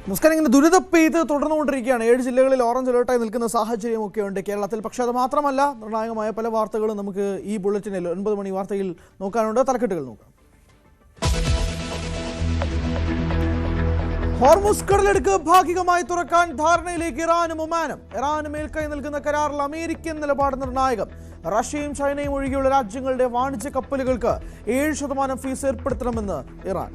നമസ്കാരം. ഇങ്ങനെ ദുരിത പെയ്ത് തുടർന്നുകൊണ്ടിരിക്കുകയാണ്. 7 ജില്ലകളിൽ ഓറഞ്ച് അലേർട്ടായി നിൽക്കുന്ന സാഹചര്യമൊക്കെ ഉണ്ട് കേരളത്തിൽ. പക്ഷേ അത് മാത്രമല്ല, നിർണായകമായ പല വാർത്തകളും നമുക്ക് ഈ ബുള്ളറ്റിനിൽ 9 മണി വാർത്തയിൽ നോക്കാനുണ്ട്. തലക്കെട്ടുകൾ നോക്കാം. ഹോർമുസ് കടലിടുക്ക് ഭാഗികമായി തുറക്കാൻ ധാരണയിലേക്ക് ഇറാനും ഒമാനും. ഇറാന് മേൽക്കൈ നൽകുന്ന കരാറിൽ അമേരിക്കൻ നിലപാട് നിർണായകം. റഷ്യയും ചൈനയും ഒഴികെയുള്ള രാജ്യങ്ങളുടെ വാണിജ്യ കപ്പലുകൾക്ക് 7% ഫീസ് ഏർപ്പെടുത്തണമെന്ന് ഇറാൻ.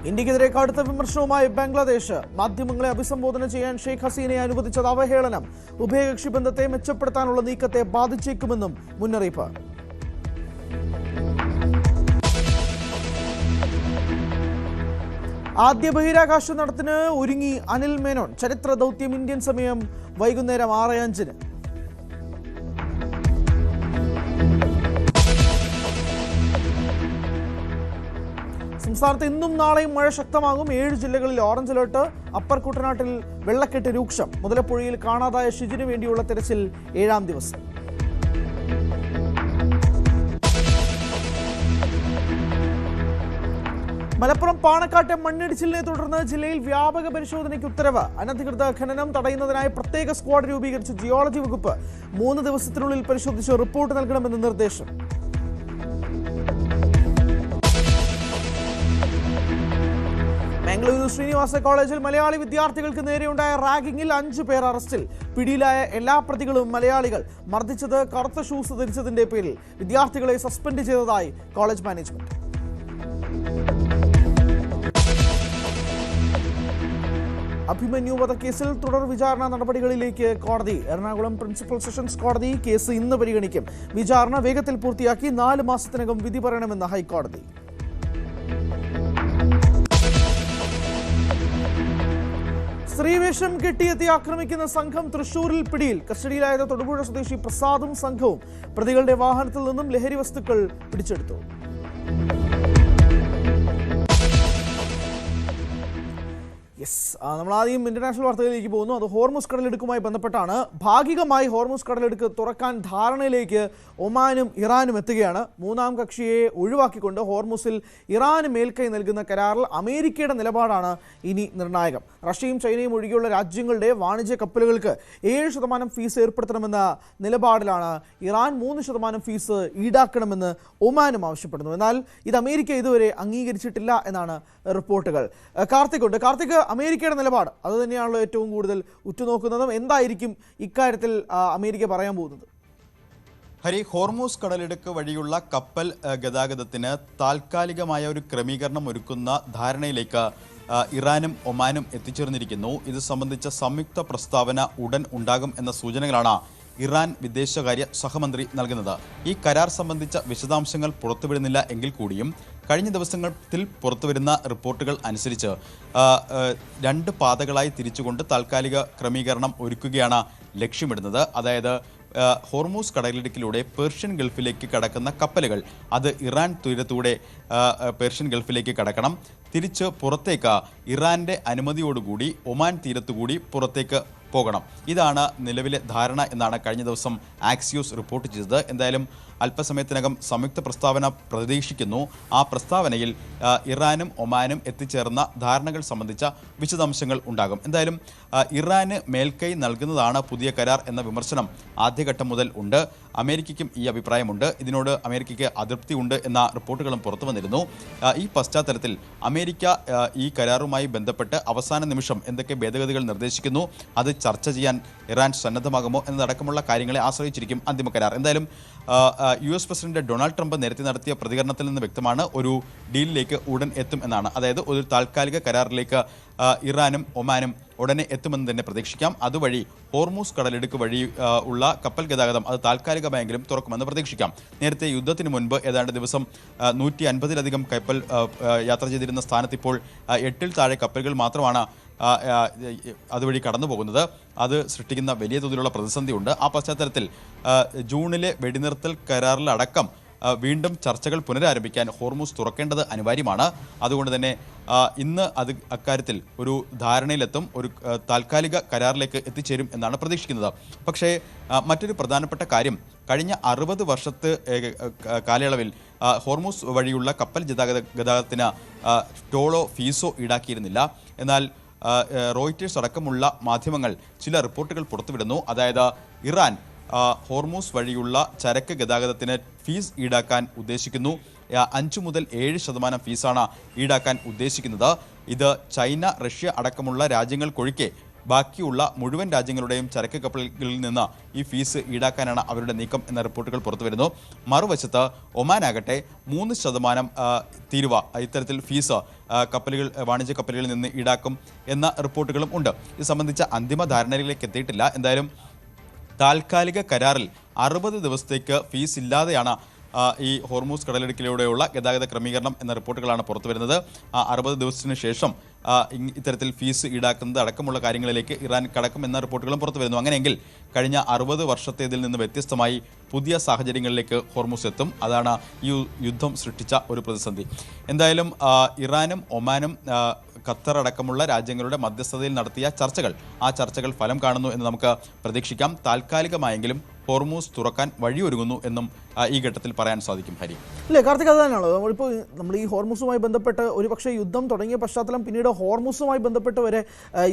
ഇന്ത്യക്കെതിരെ കടുത്ത വിമർശനവുമായി ബംഗ്ലാദേശ്. മാധ്യമങ്ങളെ അഭിസംബോധന ചെയ്യാൻ ഷെയ്ഖ് ഹസീനയെ അനുവദിച്ചത് അവഹേളനം. ഉഭയകക്ഷി ബന്ധത്തെ മെച്ചപ്പെടുത്താനുള്ള നീക്കത്തെ ബാധിച്ചേക്കുമെന്നും മുന്നറിയിപ്പ്. ആദ്യ ബഹിരാകാശ നടത്തിന് ഒരുങ്ങി അനിൽ മേനോൻ. ചരിത്ര ദൗത്യം ഇന്ത്യൻ സമയം വൈകുന്നേരം 6:05. സംസ്ഥാനത്ത് ഇന്നും നാളെയും മഴ ശക്തമാകും. 7 ജില്ലകളിൽ ഓറഞ്ച് അലേർട്ട്. അപ്പർ കുട്ടനാട്ടിൽ വെള്ളക്കെട്ട് രൂക്ഷം. മുതലപ്പുഴയിൽ കാണാതായ ഷിജിന് വേണ്ടിയുള്ള തെരച്ചിൽ 7ാം ദിവസം. മലപ്പുറം പാണക്കാട്ടെ മണ്ണിടിച്ചിലിനെ തുടർന്ന് ജില്ലയിൽ വ്യാപക പരിശോധനയ്ക്ക് ഉത്തരവ്. അനധികൃത ഖനനം തടയുന്നതിനായി പ്രത്യേക സ്ക്വാഡ് രൂപീകരിച്ച ജിയോളജി വകുപ്പ് 3 ദിവസത്തിനുള്ളിൽ പരിശോധിച്ച് റിപ്പോർട്ട് നൽകണമെന്ന് നിർദ്ദേശം. മംഗളൂരു ശ്രീനിവാസ കോളേജിൽ മലയാളി വിദ്യാർത്ഥികൾക്ക് നേരെയുണ്ടായ റാഗിങ്ങിൽ 5 പേർ അറസ്റ്റിൽ. പിടിയിലായ എല്ലാ പ്രതികളും മലയാളികൾ. മർദ്ദിച്ചത് കറുത്ത ഷൂസ് ധരിച്ചതിന്റെ പേരിൽ. വിദ്യാർത്ഥികളെ സസ്പെൻഡ് ചെയ്തതായി കോളേജ് മാനേജ്മെന്റ്. അഭിമന്യു വധക്കേസിൽ തുടർ വിചാരണ നടപടികളിലേക്ക് കോടതി. എറണാകുളം പ്രിൻസിപ്പൽ സെഷൻസ് കോടതി കേസ് ഇന്ന് പരിഗണിക്കും. വിചാരണ വേഗത്തിൽ പൂർത്തിയാക്കി 4 മാസത്തിനകം വിധി പറയണമെന്ന് ഹൈക്കോടതി. സ്ത്രീവേഷം കെട്ടിയെത്തി ആക്രമിക്കുന്ന സംഘം തൃശൂരിൽ പിടിയിൽ. കസ്റ്റഡിയിലായത് തൊടുപുഴ സ്വദേശി പ്രസാദും സംഘവും. പ്രതികളുടെ വാഹനത്തിൽ നിന്നും ലഹരി വസ്തുക്കൾ പിടിച്ചെടുത്തു. നമ്മൾ ആദ്യം ഇന്റർനാഷണൽ വാർത്തകളിലേക്ക് പോകുന്നു. അത് ഹോർമുസ് കടലിടുക്കുമായി ബന്ധപ്പെട്ടാണ്. ഭാഗികമായി ഹോർമുസ് കടലിടുക്ക് തുറക്കാൻ ധാരണയിലേക്ക് ഒമാനും ഇറാനും എത്തുകയാണ്. 3ാം കക്ഷിയെ ഒഴിവാക്കിക്കൊണ്ട് ഹോർമുസിൽ ഇറാന് മേൽക്കൈ നൽകുന്ന കരാറിൽ അമേരിക്കയുടെ നിലപാടാണ് ഇനി നിർണായകം. റഷ്യയും ചൈനയും ഒഴികെയുള്ള രാജ്യങ്ങളുടെ വാണിജ്യ കപ്പലുകൾക്ക് 7% ഫീസ് ഏർപ്പെടുത്തണമെന്ന നിലപാടിലാണ് ഇറാൻ. 3% ഫീസ് ഈടാക്കണമെന്ന് ഒമാനും ആവശ്യപ്പെടുന്നു. എന്നാൽ ഇത് അമേരിക്ക ഇതുവരെ അംഗീകരിച്ചിട്ടില്ല എന്നാണ് റിപ്പോർട്ടുകൾ. കാർത്തിക്, അമേരിക്കയുടെ നിലപാട് അത് തന്നെയാണല്ലോ ഏറ്റവും കൂടുതൽ ഉറ്റുനോക്കുന്നതും. എന്തായിരിക്കും ഇക്കാര്യത്തിൽ അമേരിക്ക പറയാൻ പോകുന്നത്? ഹരി, ഹോർമൂസ് കടലിടുക്ക് വഴിയുള്ള കപ്പൽ ഗതാഗതത്തിന് താൽക്കാലികമായ ഒരു ക്രമീകരണം ഒരുക്കുന്ന ധാരണയിലേക്ക് ഇറാനും ഒമാനും എത്തിച്ചേർന്നിരിക്കുന്നു. ഇത് സംബന്ധിച്ച സംയുക്ത പ്രസ്താവന ഉടൻ ഉണ്ടാകും എന്ന സൂചനകളാണ് ഇറാൻ വിദേശകാര്യ സഹമന്ത്രി നൽകുന്നത്. ഈ കരാർ സംബന്ധിച്ച വിശദാംശങ്ങൾ പുറത്തുവിടുന്നില്ല എങ്കിൽ കൂടിയും കഴിഞ്ഞ ദിവസങ്ങളിൽ പുറത്തുവരുന്ന റിപ്പോർട്ടുകൾ അനുസരിച്ച് 2 പാതകളായി തിരിച്ചുകൊണ്ട് താൽക്കാലിക ക്രമീകരണം ഒരുക്കുകയാണ് ലക്ഷ്യമിടുന്നത്. അതായത് ഹോർമൂസ് കടലിടുക്കിലൂടെ പേർഷ്യൻ ഗൾഫിലേക്ക് കടക്കുന്ന കപ്പലുകൾ അത് ഇറാൻ തീരത്തൂടെ പേർഷ്യൻ ഗൾഫിലേക്ക് കടക്കണം. തിരിച്ച് പുറത്തേക്ക് ഇറാൻ്റെ അനുമതിയോടുകൂടി ഒമാൻ തീരത്തുകൂടി പുറത്തേക്ക് പോകണം. ഇതാണ് നിലവിലെ ധാരണ എന്നാണ് കഴിഞ്ഞ ദിവസം ആക്സിയോസ് റിപ്പോർട്ട് ചെയ്തത്. എന്തായാലും അല്പസമയത്തിനകം സംയുക്ത പ്രസ്താവന പ്രതീക്ഷിക്കുന്നു. ആ പ്രസ്താവനയിൽ ഇറാനും ഒമാനും എത്തിച്ചേർന്ന ധാരണകൾ സംബന്ധിച്ച വിശദാംശങ്ങൾ ഉണ്ടാകും. എന്തായാലും ഇറാന് മേൽക്കൈ നൽകുന്നതാണ് പുതിയ കരാർ എന്ന വിമർശനം ആദ്യഘട്ടം മുതൽ ഉണ്ട്. അമേരിക്കയ്ക്കും ഈ അഭിപ്രായമുണ്ട്. ഇതിനോട് അമേരിക്കയ്ക്ക് അതൃപ്തിയുണ്ട് എന്ന റിപ്പോർട്ടുകളും പുറത്തു വന്നിരുന്നു. ഈ പശ്ചാത്തലത്തിൽ അമേരിക്ക ഈ കരാറുമായി ബന്ധപ്പെട്ട് അവസാന നിമിഷം എന്തൊക്കെ ഭേദഗതികൾ നിർദ്ദേശിക്കുന്നു, അത് ചർച്ച ചെയ്യാൻ ഇറാൻ സന്നദ്ധമാകുമോ എന്നതടക്കമുള്ള കാര്യങ്ങളെ ആശ്രയിച്ചിരിക്കും അന്തിമ കരാർ. എന്തായാലും US പ്രസിഡന്റ് ഡൊണാൾഡ് ട്രംപ് നേരത്തെ നടത്തിയ പ്രതികരണത്തിൽ നിന്ന് വ്യക്തമാണ് ഒരു ഡീലിലേക്ക് ഉടൻ എത്തും എന്നാണ്. അതായത് ഒരു താൽക്കാലിക കരാറിലേക്ക് ഇറാനും ഒമാനും ഉടനെ എത്തുമെന്ന് തന്നെ പ്രതീക്ഷിക്കാം. അതുവഴി ഹോർമൂസ് കടലിടുക്ക് വഴി ഉള്ള കപ്പൽ ഗതാഗതം അത് താൽക്കാലികമായെങ്കിലും തുറക്കുമെന്ന് പ്രതീക്ഷിക്കാം. നേരത്തെ യുദ്ധത്തിന് മുൻപ് ഏതാണ്ട് ദിവസം 150-ലധികം കപ്പൽ യാത്ര ചെയ്തിരുന്ന സ്ഥാനത്ത് ഇപ്പോൾ 8-ൽ താഴെ കപ്പലുകൾ മാത്രമാണ് അതുവഴി കടന്നു പോകുന്നത്. അത് സൃഷ്ടിക്കുന്ന വലിയ തോതിലുള്ള പ്രതിസന്ധിയുണ്ട്. ആ പശ്ചാത്തലത്തിൽ ജൂണിലെ വെടിനിർത്തൽ കരാറിലടക്കം വീണ്ടും ചർച്ചകൾ പുനരാരംഭിക്കാൻ ഹോർമൂസ് തുറക്കേണ്ടത് അനിവാര്യമാണ്. അതുകൊണ്ട് തന്നെ ഇന്ന് അക്കാര്യത്തിൽ ഒരു ധാരണയിലെത്തും, ഒരു താൽക്കാലിക കരാറിലേക്ക് എത്തിച്ചേരും എന്നാണ് പ്രതീക്ഷിക്കുന്നത്. പക്ഷേ മറ്റൊരു പ്രധാനപ്പെട്ട കാര്യം, കഴിഞ്ഞ 60 വർഷത്തെ കാലയളവിൽ ഹോർമൂസ് വഴിയുള്ള കപ്പൽ ഗതാഗതത്തിന് ടോളോ ഫീസോ ഈടാക്കിയിരുന്നില്ല. എന്നാൽ റോയിറ്റേഴ്സ് അടക്കമുള്ള മാധ്യമങ്ങൾ ചില റിപ്പോർട്ടുകൾ പുറത്തുവിടുന്നു. അതായത് ഇറാൻ ഹോർമൂസ് വഴിയുള്ള ചരക്ക് ഗതാഗതത്തിന് ഫീസ് ഈടാക്കാൻ ഉദ്ദേശിക്കുന്നു. 5 മുതൽ 7% ഫീസാണ് ഈടാക്കാൻ ഉദ്ദേശിക്കുന്നത്. ഇത് ചൈന, റഷ്യ അടക്കമുള്ള രാജ്യങ്ങൾക്കൊഴികെ ബാക്കിയുള്ള മുഴുവൻ രാജ്യങ്ങളുടെയും ചരക്ക് കപ്പലുകളിൽ നിന്ന് ഈ ഫീസ് ഈടാക്കാനാണ് അവരുടെ നീക്കം എന്ന റിപ്പോർട്ടുകൾ പുറത്തുവരുന്നു. മറുവശത്ത് ഒമാനാകട്ടെ 3% തീരുവ ഇത്തരത്തിൽ ഫീസ് വാണിജ്യ കപ്പലുകളിൽ നിന്ന് ഈടാക്കും എന്ന റിപ്പോർട്ടുകളും ഉണ്ട്. ഇത് സംബന്ധിച്ച അന്തിമ ധാരണയിലേക്ക് എത്തിയിട്ടില്ല. എന്തായാലും താൽക്കാലിക കരാറിൽ 60 ദിവസത്തേക്ക് ഫീസ് ഇല്ലാതെയാണ് ഈ ഹോർമൂസ് കടലിടുക്കിലൂടെയുള്ള ഗതാഗത ക്രമീകരണം എന്ന റിപ്പോർട്ടുകളാണ് പുറത്തുവരുന്നത്. 60 ദിവസത്തിന് ശേഷം ഇത്തരത്തിൽ ഫീസ് ഈടാക്കുന്നത് അടക്കമുള്ള കാര്യങ്ങളിലേക്ക് ഇറാൻ കടക്കുമെന്ന റിപ്പോർട്ടുകളും പുറത്തു വരുന്നു. അങ്ങനെയെങ്കിൽ കഴിഞ്ഞ 60 വർഷത്തേതിൽ നിന്ന് വ്യത്യസ്തമായി പുതിയ സാഹചര്യങ്ങളിലേക്ക് ഹോർമൂസ് എത്തും. അതാണ് ഈ യുദ്ധം സൃഷ്ടിച്ച ഒരു പ്രതിസന്ധി. എന്തായാലും ഇറാനും ഒമാനും ഖത്തർ അടക്കമുള്ള രാജ്യങ്ങളുടെ മധ്യസ്ഥതയിൽ നടത്തിയ ആ ചർച്ചകൾ ഫലം കാണുന്നു എന്ന് നമുക്ക് പ്രതീക്ഷിക്കാം. താൽക്കാലികമായെങ്കിലും ഹോർമൂസ് തുറക്കാൻ വഴിയൊരുങ്ങുന്നു എന്നും ഈ ഘട്ടത്തിൽ പറയാൻ സാധിക്കും. ഹരി, അല്ലേ കാർത്തിക്, അത് തന്നെയാണോ നമ്മൾ ഈ ഹോർമൂസുമായി ബന്ധപ്പെട്ട് ഒരുപക്ഷെ യുദ്ധം തുടങ്ങിയ പശ്ചാത്തലം പിന്നീട് ഹോർമൂസുമായി ബന്ധപ്പെട്ട് വരെ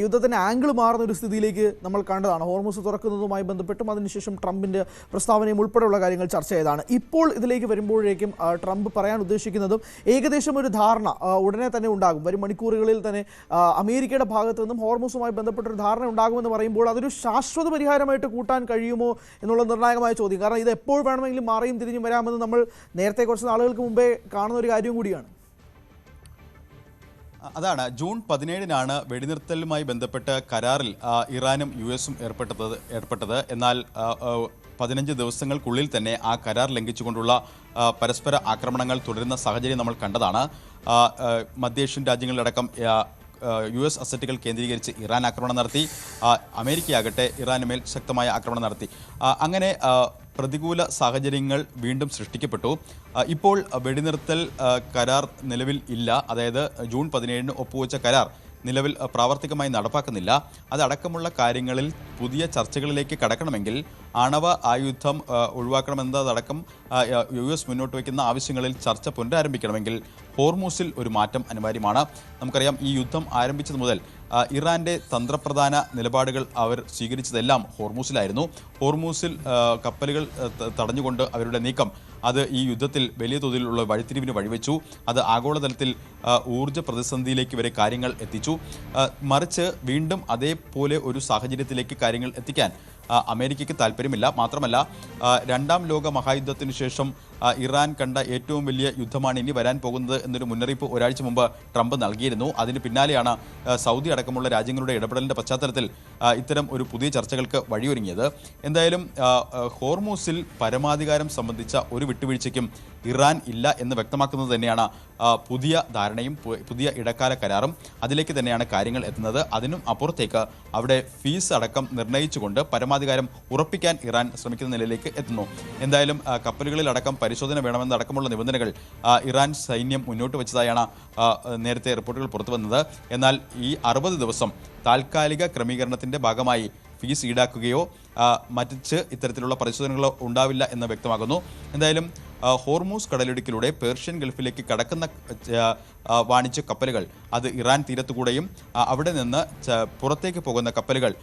യുദ്ധത്തിൻ്റെ ആംഗിൾ മാറുന്ന ഒരു സ്ഥിതിയിലേക്ക് നമ്മൾ കണ്ടതാണ്. ഹോർമൂസ് തുറക്കുന്നതുമായി ബന്ധപ്പെട്ടും അതിനുശേഷം ട്രംപിൻ്റെ പ്രസ്താവനയും ഉൾപ്പെടെയുള്ള കാര്യങ്ങൾ ചർച്ച ചെയ്തതാണ്. ഇപ്പോൾ ഇതിലേക്ക് വരുമ്പോഴേക്കും ട്രംപ് പറയാൻ ഉദ്ദേശിക്കുന്നതും ഏകദേശം ഒരു ധാരണ ഉടനെ തന്നെ ഉണ്ടാകും. വരും മണിക്കൂറുകളിൽ തന്നെ അമേരിക്കയുടെ ഭാഗത്തു നിന്നും ഹോർമൂസുമായി ബന്ധപ്പെട്ടൊരു ധാരണ ഉണ്ടാകുമെന്ന് പറയുമ്പോൾ അതൊരു ശാശ്വത പരിഹാരമായിട്ട് കൂട്ടാൻ കഴിയുമോ എന്നുള്ള നിർണായകമായ ചോദ്യം. കാരണം ഇത് എപ്പോൾ വേണമെങ്കിലും മാറിയും തിരിഞ്ഞും വരാമെന്ന് നമ്മൾ നേരത്തെ കുറച്ച് നാളുകൾക്ക് മുമ്പേ കാണുന്ന ഒരു കാര്യം കൂടിയാണ്. അതാണ് ജൂൺ 17-നാണ് വെടിനിർത്തലുമായി ബന്ധപ്പെട്ട് കരാറിൽ ഇറാനും US-ഉം ഏർപ്പെട്ടത്. എന്നാൽ 15 ദിവസങ്ങൾക്കുള്ളിൽ തന്നെ ആ കരാർ ലംഘിച്ചുകൊണ്ടുള്ള പരസ്പര ആക്രമണങ്ങൾ തുടരുന്ന സാഹചര്യം നമ്മൾ കണ്ടതാണ്. മധ്യേഷ്യൻ രാജ്യങ്ങളിലടക്കം US അസറ്റുകൾ കേന്ദ്രീകരിച്ച് ഇറാൻ ആക്രമണം നടത്തി. അമേരിക്കയാകട്ടെ ഇറാന് മേൽ ശക്തമായ ആക്രമണം നടത്തി. അങ്ങനെ പ്രതികൂല സാഹചര്യങ്ങൾ വീണ്ടും സൃഷ്ടിക്കപ്പെട്ടു. ഇപ്പോൾ വെടിനിർത്തൽ കരാർ നിലവിൽ ഇല്ല. അതായത് ജൂൺ 17-ന് ഒപ്പുവെച്ച കരാർ നിലവിൽ പ്രാവർത്തികമായി നടപ്പാക്കുന്നില്ല. അതടക്കമുള്ള കാര്യങ്ങളിൽ പുതിയ ചർച്ചകളിലേക്ക് കടക്കണമെങ്കിൽ ആണവ ആയുധം ഒഴിവാക്കണമെന്നതടക്കം US മുന്നോട്ട് വയ്ക്കുന്ന ആവശ്യങ്ങളിൽ ചർച്ച പുനരാരംഭിക്കണമെങ്കിൽ ഹോർമൂസിൽ ഒരു മാറ്റം അനിവാര്യമാണ്. നമുക്കറിയാം, ഈ യുദ്ധം ആരംഭിച്ചത് മുതൽ ഇറാന്റെ തന്ത്രപ്രധാന നിലപാടുകൾ അവർ സ്വീകരിച്ചതെല്ലാം ഹോർമൂസിലായിരുന്നു. ഹോർമൂസിൽ കപ്പലുകൾ തടഞ്ഞുകൊണ്ട് അവരുടെ നീക്കം അത് ഈ യുദ്ധത്തിൽ വലിയ തോതിലുള്ള വഴിത്തിരിവിന് വഴിവെച്ചു. അത് ആഗോളതലത്തിൽ ഊർജ്ജ പ്രതിസന്ധിയിലേക്ക് വരെ കാര്യങ്ങൾ എത്തിച്ചു. മറിച്ച് വീണ്ടും അതേപോലെ ഒരു സാഹചര്യത്തിലേക്ക് കാര്യങ്ങൾ എത്തിക്കാൻ അമേരിക്കയ്ക്ക് താല്പര്യമില്ല. മാത്രമല്ല, രണ്ടാം ലോക മഹായുദ്ധത്തിന് ശേഷം ഇറാൻ കണ്ട ഏറ്റവും വലിയ യുദ്ധമാണ് ഇനി വരാൻ പോകുന്നത് എന്നൊരു മുന്നറിയിപ്പ് ഒരാഴ്ച മുമ്പ് ട്രംപ് നൽകിയിരുന്നു. അതിന് പിന്നാലെയാണ് സൗദി അടക്കമുള്ള രാജ്യങ്ങളുടെ ഇടപെടലിൻ്റെ പശ്ചാത്തലത്തിൽ ഇത്തരം ഒരു പുതിയ ചർച്ചകൾക്ക് വഴിയൊരുങ്ങിയത്. എന്തായാലും ഹോർമൂസിൽ പരമാധികാരം സംബന്ധിച്ച ഒരു വിട്ടുവീഴ്ചയ്ക്കും ഇറാൻ ഇല്ല എന്ന് വ്യക്തമാക്കുന്നത് തന്നെയാണ് പുതിയ ധാരണയും പുതിയ ഇടക്കാല കരാറും. അതിലേക്ക് തന്നെയാണ് കാര്യങ്ങൾ എത്തുന്നത്. അതിനും അപ്പുറത്തേക്ക് അവിടെ ഫീസ് അടക്കം നിർണ്ണയിച്ചുകൊണ്ട് പരമാധികാരം ഉറപ്പിക്കാൻ ഇറാൻ ശ്രമിക്കുന്ന നിലയിലേക്ക് എത്തുന്നു. എന്തായാലും കപ്പലുകളിലടക്കം പരിശോധന വേണമെന്നടക്കമുള്ള നിബന്ധനകൾ ഇറാൻ സൈന്യം മുന്നോട്ട് വെച്ചതായാണ് നേരത്തെ റിപ്പോർട്ടുകൾ പുറത്തുവന്നത്. എന്നാൽ ഈ 60 ദിവസം താൽക്കാലിക ക്രമീകരണത്തിൻ്റെ ഭാഗമായി ഫീസ് ഈടാക്കുകയോ മറ്റ് ഇത്തരത്തിലുള്ള പരിശോധനകളോ ഉണ്ടാവില്ല എന്ന് വ്യക്തമാകുന്നു. എന്തായാലും ഹോർമൂസ് കടലിടുക്കിലൂടെ പേർഷ്യൻ ഗൾഫിലേക്ക് കടക്കുന്ന വാണിജ്യ കപ്പലുകൾ അത് ഇറാൻ തീരത്തുകൂടെയും അവിടെ നിന്ന് പുറത്തേക്ക് പോകുന്ന കപ്പലുകൾ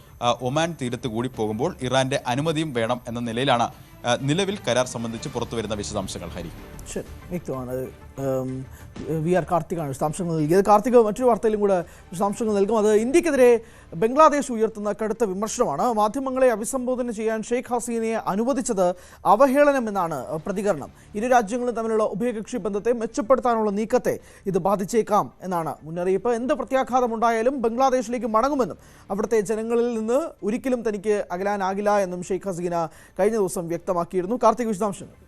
ഒമാൻ തീരത്തുകൂടി പോകുമ്പോൾ ഇറാന്റെ അനുമതിയും വേണം എന്ന നിലയിലാണ് നിലവിൽ കരാർ സംബന്ധിച്ച് പുറത്തുവരുന്ന വിശദാംശങ്ങൾ. ഹരി, ശരി, വ്യക്തമാണ്. VR കാർത്തികാണ് വിശദാംശങ്ങൾ നൽകിയത്. കാർത്തിക് മറ്റൊരു വാർത്തയിലും കൂടെ വിശദാംശങ്ങൾ നൽകും. അത് ഇന്ത്യക്കെതിരെ ബംഗ്ലാദേശ് ഉയർത്തുന്ന കടുത്ത വിമർശനമാണ്. മാധ്യമങ്ങളെ അഭിസംബോധന ചെയ്യാൻ ഷെയ്ഖ് ഹസീനയെ അനുവദിച്ചത് അവഹേളനമെന്നാണ് പ്രതികരണം. ഇരു രാജ്യങ്ങളും തമ്മിലുള്ള ഉഭയകക്ഷി ബന്ധത്തെ മെച്ചപ്പെടുത്താനുള്ള നീക്കത്തെ ഇത് ബാധിച്ചേക്കാം എന്നാണ് മുന്നറിയിപ്പ്. എന്ത് പ്രത്യാഘാതമുണ്ടായാലും ബംഗ്ലാദേശിലേക്ക് മടങ്ങുമെന്നും അവിടുത്തെ ജനങ്ങളിൽ നിന്ന് ഒരിക്കലും തനിക്ക് അകലാനാകില്ല എന്നും ഷെയ്ഖ് ഹസീന കഴിഞ്ഞ ദിവസം വ്യക്തമാക്കിയിരുന്നു. കാർത്തിക്, വിശദാംശങ്ങൾ.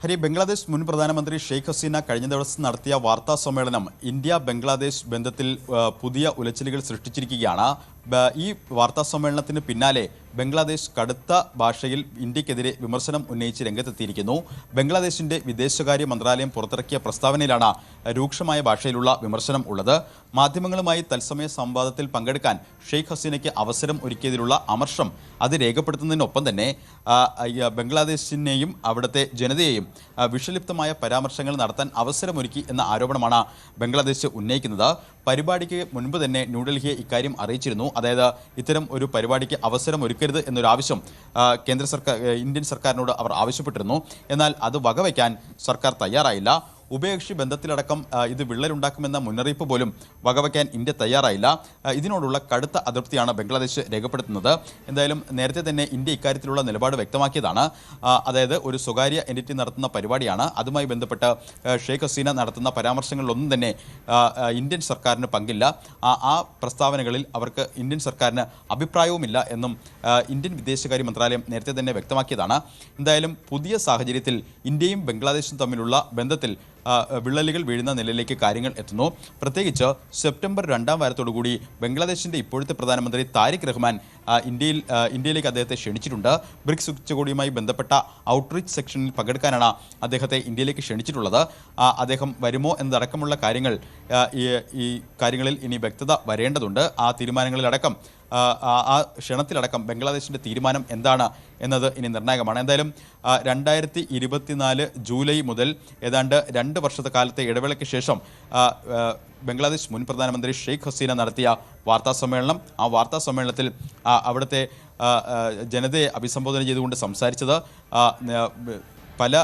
ഹരി, ബംഗ്ലാദേശ് മുൻ പ്രധാനമന്ത്രി ഷെയ്ഖ് ഹസീന കഴിഞ്ഞ ദിവസം നടത്തിയ വാർത്താ സമ്മേളനം ഇന്ത്യ ബംഗ്ലാദേശ് ബന്ധത്തിൽ പുതിയ ഉലച്ചിലുകൾ സൃഷ്ടിച്ചിരിക്കുകയാണ്. ഈ വാർത്താ സമ്മേളനത്തിന് പിന്നാലെ ബംഗ്ലാദേശ് കടുത്ത ഭാഷയിൽ ഇന്ത്യക്കെതിരെ വിമർശനം ഉന്നയിച്ച് രംഗത്തെത്തിയിരിക്കുന്നു. ബംഗ്ലാദേശിന്റെ വിദേശകാര്യ മന്ത്രാലയം പുറത്തിറക്കിയ പ്രസ്താവനയിലാണ് രൂക്ഷമായ ഭാഷയിലുള്ള വിമർശനം ഉള്ളത്. മാധ്യമങ്ങളുമായി തത്സമയ സംവാദത്തിൽ പങ്കെടുക്കാൻ ഷെയ്ഖ് ഹസീനയ്ക്ക് അവസരം ഒരുക്കിയതിലുള്ള അമർഷം അത് രേഖപ്പെടുത്തുന്നതിനൊപ്പം തന്നെ ബംഗ്ലാദേശിനെയും അവിടുത്തെ ജനതയെയും വിഷലിപ്തമായ പരാമർശങ്ങൾ നടത്താൻ അവസരമൊരുക്കി എന്ന ആരോപണമാണ് ബംഗ്ലാദേശ് ഉന്നയിക്കുന്നത്. പരിപാടിക്ക് മുൻപ് തന്നെ ന്യൂഡൽഹിയെ ഇക്കാര്യം അറിയിച്ചിരുന്നു. അതായത് ഇത്തരം ഒരു പരിപാടിക്ക് അവസരം ഒരുക്കരുത് എന്നൊരു ആവശ്യം ഇന്ത്യൻ സർക്കാരിനോട് അവർ ആവശ്യപ്പെട്ടിരുന്നു. എന്നാൽ അത് വകവയ്ക്കാൻ സർക്കാർ തയ്യാറായില്ല. ഉഭയകക്ഷി ബന്ധത്തിലടക്കം ഇത് വിള്ളലുണ്ടാക്കുമെന്ന മുന്നറിയിപ്പ് പോലും വകവയ്ക്കാൻ ഇന്ത്യ തയ്യാറായില്ല. ഇതിനോടുള്ള കടുത്ത അതൃപ്തിയാണ് ബംഗ്ലാദേശ് രേഖപ്പെടുത്തുന്നത്. എന്തായാലും നേരത്തെ തന്നെ ഇന്ത്യ ഇക്കാര്യത്തിലുള്ള നിലപാട് വ്യക്തമാക്കിയതാണ്. അതായത് ഒരു സ്വകാര്യ എൻറ്റിറ്റി നടത്തുന്ന പരിപാടിയാണ്. അതുമായി ബന്ധപ്പെട്ട് ഷെയ്ഖ് ഹസീന നടത്തുന്ന പരാമർശങ്ങളിലൊന്നും തന്നെ ഇന്ത്യൻ സർക്കാരിന് പങ്കില്ല. ആ പ്രസ്താവനകളിൽ അവർക്ക് ഇന്ത്യൻ സർക്കാരിന് അഭിപ്രായവുമില്ല എന്നും ഇന്ത്യൻ വിദേശകാര്യ മന്ത്രാലയം നേരത്തെ തന്നെ വ്യക്തമാക്കിയതാണ്. എന്തായാലും പുതിയ സാഹചര്യത്തിൽ ഇന്ത്യയും ബംഗ്ലാദേശും തമ്മിലുള്ള ബന്ധത്തിൽ വിള്ളലുകൾ വീഴുന്ന നിലയിലേക്ക് കാര്യങ്ങൾ എത്തുന്നു. പ്രത്യേകിച്ച് സെപ്റ്റംബർ 2 വാരത്തോടുകൂടി ബംഗ്ലാദേശിൻ്റെ ഇപ്പോഴത്തെ പ്രധാനമന്ത്രി താരിഖ് റഹ്മാൻ ഇന്ത്യയിലേക്ക് അദ്ദേഹത്തെ ക്ഷണിച്ചിട്ടുണ്ട്. ബ്രിക്സ് ഉച്ചകോടിയുമായി ബന്ധപ്പെട്ട ഔട്ട്റീച്ച് സെക്ഷനിൽ പങ്കെടുക്കാനാണ് അദ്ദേഹത്തെ ഇന്ത്യയിലേക്ക് ക്ഷണിച്ചിട്ടുള്ളത്. അദ്ദേഹം വരുമോ എന്നതടക്കമുള്ള കാര്യങ്ങൾ ഈ കാര്യങ്ങളിൽ ഇനി വ്യക്തത വരേണ്ടതുണ്ട്. ആ തീരുമാനങ്ങളിലടക്കം ആ ക്ഷണത്തിലടക്കം ബംഗ്ലാദേശിൻ്റെ തീരുമാനം എന്താണ് എന്നത് ഇനി നിർണായകമാണ്. എന്തായാലും 2024 ജൂലൈ മുതൽ ഏതാണ്ട് 2 വർഷത്തെ കാലത്തെ ഇടവേളയ്ക്ക് ശേഷം ബംഗ്ലാദേശ് മുൻ പ്രധാനമന്ത്രി ഷെയ്ഖ് ഹസീന നടത്തിയ വാർത്താസമ്മേളനം, ആ വാർത്താസമ്മേളനത്തിൽ അവിടുത്തെ ജനതയെ അഭിസംബോധന ചെയ്തുകൊണ്ട് സംസാരിച്ചത് പല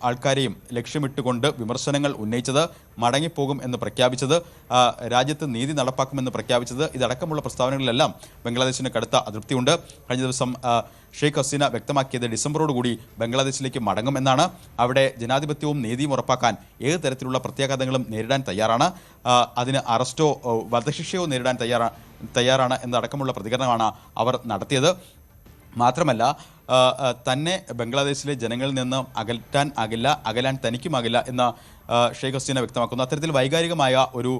ആൾക്കാരെയും ലക്ഷ്യമിട്ടുകൊണ്ട് വിമർശനങ്ങൾ ഉന്നയിച്ചത്, മടങ്ങിപ്പോകും എന്ന് പ്രഖ്യാപിച്ചത്, രാജ്യത്ത് നീതി നടപ്പാക്കുമെന്ന് പ്രഖ്യാപിച്ചത്, ഇതടക്കമുള്ള പ്രസ്താവനകളിലെല്ലാം ബംഗ്ലാദേശിന് കടുത്ത അതൃപ്തിയുണ്ട്. കഴിഞ്ഞ ദിവസം ഷെയ്ഖ് ഹസീന വ്യക്തമാക്കിയത് ഡിസംബറോടുകൂടി ബംഗ്ലാദേശിലേക്ക് മടങ്ങുമെന്നാണ്. അവിടെ ജനാധിപത്യവും നീതിയും ഉറപ്പാക്കാൻ ഏത് തരത്തിലുള്ള പ്രത്യാഘാതങ്ങളും നേരിടാൻ തയ്യാറാണ്. അതിന് അറസ്റ്റോ വധശിക്ഷയോ നേരിടാൻ തയ്യാറാണ് എന്നടക്കമുള്ള പ്രതികരണമാണ് അവർ നടത്തിയത്. മാത്രമല്ല തന്നെ ബംഗ്ലാദേശിലെ ജനങ്ങളിൽ നിന്ന് അകലാൻ തനിക്കുമാകില്ല എന്ന് ഷെയ്ഖ് ഹസീന വ്യക്തമാക്കുന്നു. അത്തരത്തിൽ വൈകാരികമായ ഒരു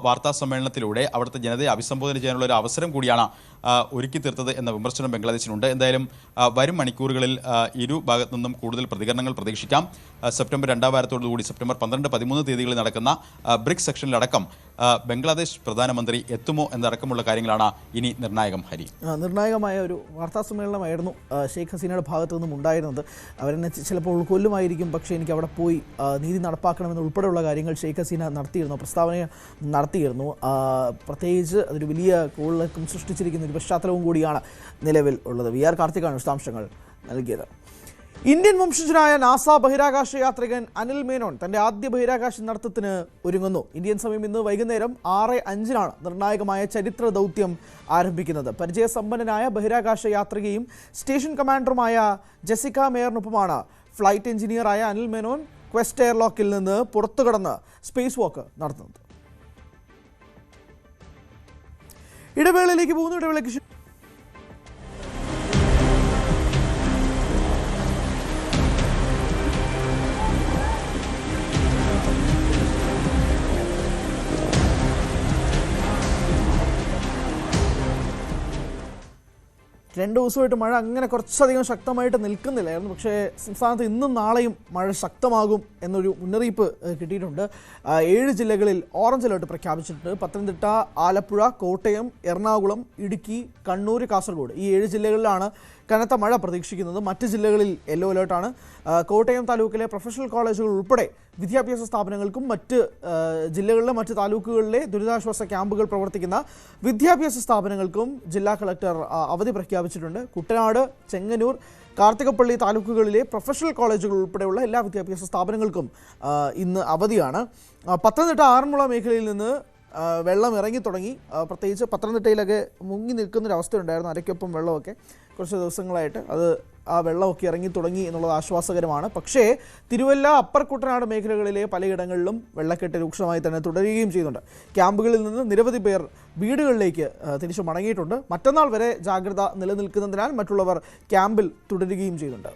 വാർത്താ സമ്മേളനത്തിലൂടെ അവിടുത്തെ ജനതയെ അഭിസംബോധന ചെയ്യാനുള്ള ഒരു അവസരം കൂടിയാണ് ഒരുക്കി തീർത്തത് എന്ന വിമർശനം ബംഗ്ലാദേശിനുണ്ട്. എന്തായാലും വരും മണിക്കൂറുകളിൽ ഇരു ഭാഗത്തു നിന്നും കൂടുതൽ പ്രതികരണങ്ങൾ പ്രതീക്ഷിക്കാം. സെപ്റ്റംബർ 2 വാരത്തോടുകൂടി സെപ്റ്റംബർ 12, 13 തീയതികളിൽ നടക്കുന്ന ബ്രിക്സ് സെക്ഷനിലടക്കം ബംഗ്ലാദേശ് പ്രധാനമന്ത്രി എത്തുമോ എന്നടക്കമുള്ള കാര്യങ്ങളാണ് ഇനി നിർണായകം. ഹരി, നിർണായകമായ ഒരു വാർത്താ സമ്മേളനമായിരുന്നു ഷെയ്ഖ് ഹസീനയുടെ ഭാഗത്തു നിന്നും ഉണ്ടായിരുന്നത്. അവരെന്നെ ചിലപ്പോൾ കൊല്ലുമായിരിക്കും, പക്ഷേ എനിക്ക് അവിടെ പോയി നീതി നടപ്പാക്കണമെന്നുൾപ്പെടെയുള്ള കാര്യങ്ങൾ ഷെയ്ഖ് ഹസീന പ്രസ്താവന നടത്തിയിരുന്നു. പ്രത്യേകിച്ച് അതൊരു വലിയ കോളിളക്കം സൃഷ്ടിച്ചിരിക്കുന്ന ഒരു പശ്ചാത്തലവും കൂടിയാണ് നിലവിൽ ഉള്ളത്. വി ആർ കാർത്തികാണ് വിശദാംശങ്ങൾ നൽകിയത്. ഇന്ത്യൻ വംശജനായ നാസ ബഹിരാകാശ യാത്രികൻ അനിൽ മേനോൻ തന്റെ ആദ്യ ബഹിരാകാശ നടത്തത്തിന് ഒരുങ്ങുന്നു. ഇന്ത്യൻ സമയം ഇന്ന് വൈകുന്നേരം 6:05 നിർണായകമായ ചരിത്ര ദൗത്യം ആരംഭിക്കുന്നത്. പരിചയസമ്പന്നനായ ബഹിരാകാശ യാത്രികയും സ്റ്റേഷൻ കമാൻഡറുമായ ജെസിക്ക മേയറിനൊപ്പമാണ് ഫ്ലൈറ്റ് എഞ്ചിനീയറായ അനിൽ മേനോൻ ക്വസ്റ്റ് എയർലോക്കിൽ നിന്ന് പുറത്തുകടന്ന് സ്പേസ് വാക്ക് നടത്തുന്നത്. ഇടവേളയിലേക്ക് പോകുന്നു. ഇടവേളയ്ക്ക് രണ്ട് ദിവസമായിട്ട് മഴ അങ്ങനെ കുറച്ചധികം ശക്തമായിട്ട് നിൽക്കുന്നില്ലായിരുന്നു. പക്ഷേ സംസ്ഥാനത്ത് ഇന്നും നാളെയും മഴ ശക്തമാകും എന്നൊരു മുന്നറിയിപ്പ് കിട്ടിയിട്ടുണ്ട്. 7 ജില്ലകളിൽ ഓറഞ്ച് അലേർട്ട് പ്രഖ്യാപിച്ചിട്ടുണ്ട്. പത്തനംതിട്ട, ആലപ്പുഴ, കോട്ടയം, എറണാകുളം, ഇടുക്കി, കണ്ണൂർ, കാസർഗോഡ് ഈ 7 ജില്ലകളിലാണ് കനത്ത മഴ പ്രതീക്ഷിക്കുന്നത്. മറ്റ് ജില്ലകളിൽ യെല്ലോ അലേർട്ടാണ്. കോട്ടയം താലൂക്കിലെ പ്രൊഫഷണൽ കോളേജുകൾ ഉൾപ്പെടെ വിദ്യാഭ്യാസ സ്ഥാപനങ്ങൾക്കും മറ്റ് ജില്ലകളിലെ മറ്റ് താലൂക്കുകളിലെ ദുരിതാശ്വാസ ക്യാമ്പുകൾ പ്രവർത്തിക്കുന്ന വിദ്യാഭ്യാസ സ്ഥാപനങ്ങൾക്കും ജില്ലാ കളക്ടർ അവധി പ്രഖ്യാപിച്ചിട്ടുണ്ട്. കുട്ടനാട്, ചെങ്ങന്നൂർ, കാർത്തികപ്പള്ളി താലൂക്കുകളിലെ പ്രൊഫഷണൽ കോളേജുകൾ ഉൾപ്പെടെയുള്ള എല്ലാ വിദ്യാഭ്യാസ സ്ഥാപനങ്ങൾക്കും ഇന്ന് അവധിയാണ്. പത്തനംതിട്ട ആറന്മുള മേഖലയിൽ നിന്ന് വെള്ളം ഇറങ്ങി തുടങ്ങി. പ്രത്യേകിച്ച് പത്തനംതിട്ടയിലൊക്കെ മുങ്ങി നിൽക്കുന്നൊരവസ്ഥയുണ്ടായിരുന്നു. അരയ്ക്കൊപ്പം വെള്ളമൊക്കെ കുറച്ച് ദിവസങ്ങളായിട്ട് ആ വെള്ളമൊക്കെ ഇറങ്ങി തുടങ്ങി എന്നുള്ളത് ആശ്വാസകരമാണ്. പക്ഷേ തിരുവല്ല, അപ്പർ കുട്ടനാട് മേഖലകളിലെ പലയിടങ്ങളിലും വെള്ളക്കെട്ട് രൂക്ഷമായി തന്നെ തുടരുകയും ചെയ്യുന്നുണ്ട്. ക്യാമ്പുകളിൽ നിന്ന് നിരവധി പേർ വീടുകളിലേക്ക് തിരിച്ചു മടങ്ങിയിട്ടുണ്ട്. മറ്റന്നാൾ വരെ ജാഗ്രത നിലനിൽക്കുന്നതിനാൽ മറ്റുള്ളവർ ക്യാമ്പിൽ തുടരുകയും ചെയ്യുന്നുണ്ട്.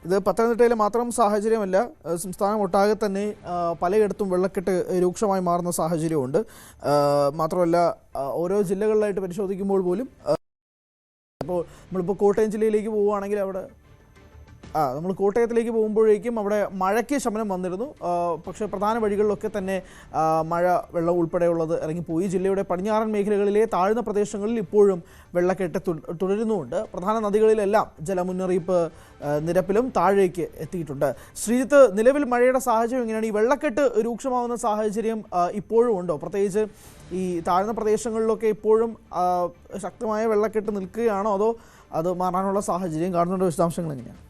ഇത് പത്തനംതിട്ടയിലെ മാത്രം സാഹചര്യമല്ല, സംസ്ഥാനം ഒട്ടാകെ തന്നെ പലയിടത്തും വെള്ളക്കെട്ട് രൂക്ഷമായി മാറുന്ന സാഹചര്യമുണ്ട്. മാത്രമല്ല ഓരോ ജില്ലകളിലായിട്ട് പരിശോധിക്കുമ്പോൾ പോലും ഇപ്പോൾ നമ്മളിപ്പോൾ കോട്ടയം ജില്ലയിലേക്ക് പോവുകയാണെങ്കിൽ അവിടെ നമ്മൾ കോട്ടയത്തിലേക്ക് പോകുമ്പോഴേക്കും അവിടെ മഴയ്ക്ക് ശമനം വന്നിരുന്നു. പക്ഷേ പ്രധാന വഴികളിലൊക്കെ തന്നെ മഴ വെള്ളം ഉൾപ്പെടെയുള്ളത് ഇറങ്ങിപ്പോയി. ജില്ലയുടെ പടിഞ്ഞാറൻ മേഖലകളിലെ താഴ്ന്ന പ്രദേശങ്ങളിൽ ഇപ്പോഴും വെള്ളക്കെട്ട് തുടരുന്നുമുണ്ട്. പ്രധാന നദികളിലെല്ലാം ജലമുന്നറിയിപ്പ് നിരപ്പിലും താഴേക്ക് എത്തിയിട്ടുണ്ട്. ശ്രീജിത്ത്, നിലവിൽ മഴയുടെ സാഹചര്യം എങ്ങനെയാണ്? ഈ വെള്ളക്കെട്ട് രൂക്ഷമാവുന്ന സാഹചര്യം ഇപ്പോഴും ഉണ്ടോ? പ്രത്യേകിച്ച് ഈ താഴ്ന്ന പ്രദേശങ്ങളിലൊക്കെ ഇപ്പോഴും ശക്തമായ വെള്ളക്കെട്ട് നിൽക്കുകയാണോ, അതോ അത് മാറാനുള്ള സാഹചര്യം കാണുന്നുണ്ടോ? വിശദാംശങ്ങൾ എങ്ങനെയാണ്?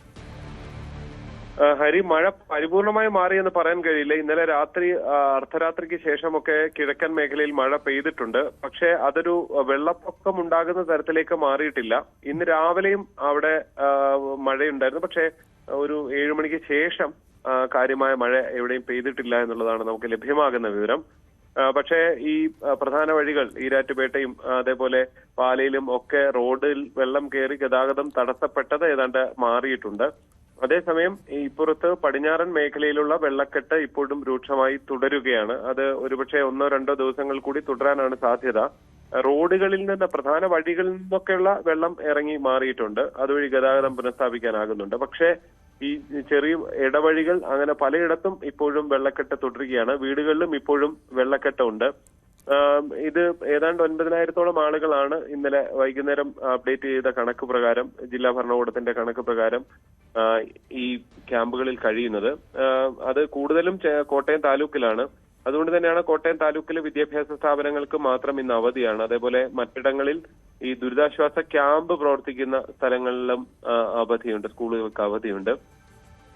ഹരി, മഴ പരിപൂർണമായി മാറിയെന്ന് പറയാൻ കഴിയില്ല. ഇന്നലെ രാത്രി അർദ്ധരാത്രിക്ക് ശേഷമൊക്കെ കിഴക്കൻ മേഖലയിൽ മഴ പെയ്തിട്ടുണ്ട്. പക്ഷേ അതൊരു വെള്ളപ്പൊക്കം ഉണ്ടാകുന്ന തരത്തിലേക്ക് മാറിയിട്ടില്ല. ഇന്ന് രാവിലെയും അവിടെ മഴയുണ്ടായിരുന്നു. പക്ഷേ ഒരു 7 മണിക്ക് ശേഷം കാര്യമായ മഴ എവിടെയും പെയ്തിട്ടില്ല എന്നുള്ളതാണ് നമുക്ക് ലഭ്യമാകുന്ന വിവരം. പക്ഷേ ഈ പ്രധാന വഴികൾ ഈരാറ്റുപേട്ടയും അതേപോലെ പാലയിലും ഒക്കെ റോഡിൽ വെള്ളം കയറി ഗതാഗതം തടസ്സപ്പെട്ടത് ഏതാണ്ട് മാറിയിട്ടുണ്ട്. അതേസമയം ഇപ്പുറത്ത് പടിഞ്ഞാറൻ മേഖലയിലുള്ള വെള്ളക്കെട്ട് ഇപ്പോഴും രൂക്ഷമായി തുടരുകയാണ്. അത് ഒരുപക്ഷെ 1-2 ദിവസങ്ങൾ കൂടി തുടരാനാണ് സാധ്യത. റോഡുകളിൽ നിന്ന്, പ്രധാന വഴികളിൽ നിന്നൊക്കെയുള്ള വെള്ളം ഇറങ്ങി മാറിയിട്ടുണ്ട്. അതുവഴി ഗതാഗതം പുനഃസ്ഥാപിക്കാനാകുന്നുണ്ട്. പക്ഷേ ഈ ചെറിയ ഇടവഴികൾ അങ്ങനെ പലയിടത്തും ഇപ്പോഴും വെള്ളക്കെട്ട് തുടരുകയാണ്. വീടുകളിലും ഇപ്പോഴും വെള്ളക്കെട്ടുണ്ട്. ഇത് ഏതാണ്ട് 9,000-ഓളം ആളുകളാണ് ഇന്നലെ വൈകുന്നേരം അപ്ഡേറ്റ് ചെയ്ത കണക്ക് പ്രകാരം, ജില്ലാ ഭരണകൂടത്തിന്റെ കണക്ക് പ്രകാരം ഈ ക്യാമ്പുകളിൽ കഴിയുന്നത്. അത് കൂടുതലും കോട്ടയം താലൂക്കിലാണ്. അതുകൊണ്ട് തന്നെയാണ് കോട്ടയം താലൂക്കിലെ വിദ്യാഭ്യാസ സ്ഥാപനങ്ങൾക്ക് മാത്രം ഇന്ന് അവധിയാണ്. അതേപോലെ മറ്റിടങ്ങളിൽ ഈ ദുരിതാശ്വാസ ക്യാമ്പ് പ്രവർത്തിക്കുന്ന സ്ഥലങ്ങളിലും അവധിയുണ്ട്, സ്കൂളുകൾക്ക് അവധിയുണ്ട്.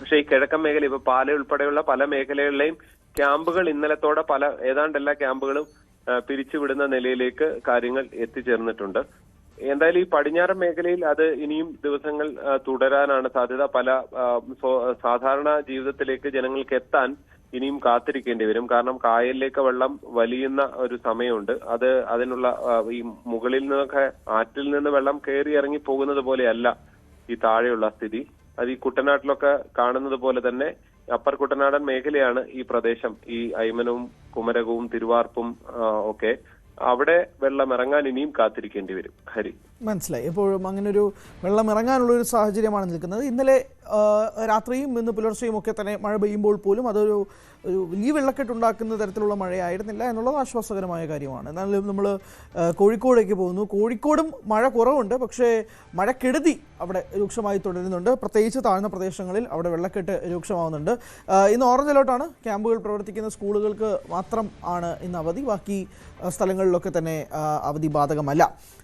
പക്ഷേ ഈ കിഴക്കൻ മേഖല, ഇപ്പൊ പാല ഉൾപ്പെടെയുള്ള പല മേഖലകളിലെയും ക്യാമ്പുകൾ ഇന്നലത്തോടെ ഏതാണ്ട് എല്ലാ ക്യാമ്പുകളും പിരിച്ചുവിടുന്ന നിലയിലേക്ക് കാര്യങ്ങൾ എത്തിച്ചേർന്നിട്ടുണ്ട്. എന്തായാലും ഈ പടിഞ്ഞാറൻ മേഖലയിൽ അത് ഇനിയും ദിവസങ്ങൾ തുടരാനാണ് സാധ്യത. പല സാധാരണ ജീവിതത്തിലേക്ക് ജനങ്ങൾക്ക് എത്താൻ ഇനിയും കാത്തിരിക്കേണ്ടി വരും. കാരണം കായലിലേക്ക് വെള്ളം വലിയുന്ന ഒരു സമയമുണ്ട്. അതിനുള്ള ഈ മുകളിൽ നിന്നൊക്കെ ആറ്റിൽ നിന്ന് വെള്ളം കയറി ഇറങ്ങി പോകുന്നത് പോലെയല്ല ഈ താഴെയുള്ള സ്ഥിതി. അത് ഈ കുട്ടനാട്ടിലൊക്കെ കാണുന്നത് പോലെ തന്നെ അപ്പർ കുട്ടനാടൻ മേഖലയാണ് ഈ പ്രദേശം. ഈ അയ്മനവും കുമരകവും തിരുവാർപ്പും ഒക്കെ അവിടെ വെള്ളം ഇറങ്ങാൻ ഇനിയും കാത്തിരിക്കേണ്ടി വരും. ഹരി, മനസ്സിലായി. എപ്പോഴും അങ്ങനെ ഒരു വെള്ളം ഇറങ്ങാനുള്ള ഒരു സാഹചര്യമാണ് നിൽക്കുന്നത്. ഇന്നലെ രാത്രിയും ഇന്ന് പുലർച്ചെയും ഒക്കെ തന്നെ മഴ പെയ്യുമ്പോൾ പോലും അതൊരു വലിയ വെള്ളക്കെട്ടുണ്ടാക്കുന്ന തരത്തിലുള്ള മഴയായിരുന്നില്ല എന്നുള്ളത് ആശ്വാസകരമായ കാര്യമാണ്. എന്നാലും നമ്മൾ കോഴിക്കോടേക്ക് പോകുന്നു. കോഴിക്കോടും മഴ കുറവുണ്ട്, പക്ഷേ മഴക്കെടുതി അവിടെ രൂക്ഷമായി തുടരുന്നുണ്ട്. പ്രത്യേകിച്ച് താഴ്ന്ന പ്രദേശങ്ങളിൽ അവിടെ വെള്ളക്കെട്ട് രൂക്ഷമാവുന്നുണ്ട്. ഇന്ന് ഓറഞ്ച് അലേർട്ടാണ്. ക്യാമ്പുകൾ പ്രവർത്തിക്കുന്ന സ്കൂളുകൾക്ക് മാത്രം ആണ് ഇന്ന് അവധി. ബാക്കി സ്ഥലങ്ങളിലൊക്കെ തന്നെ അവധി ബാധകമല്ല.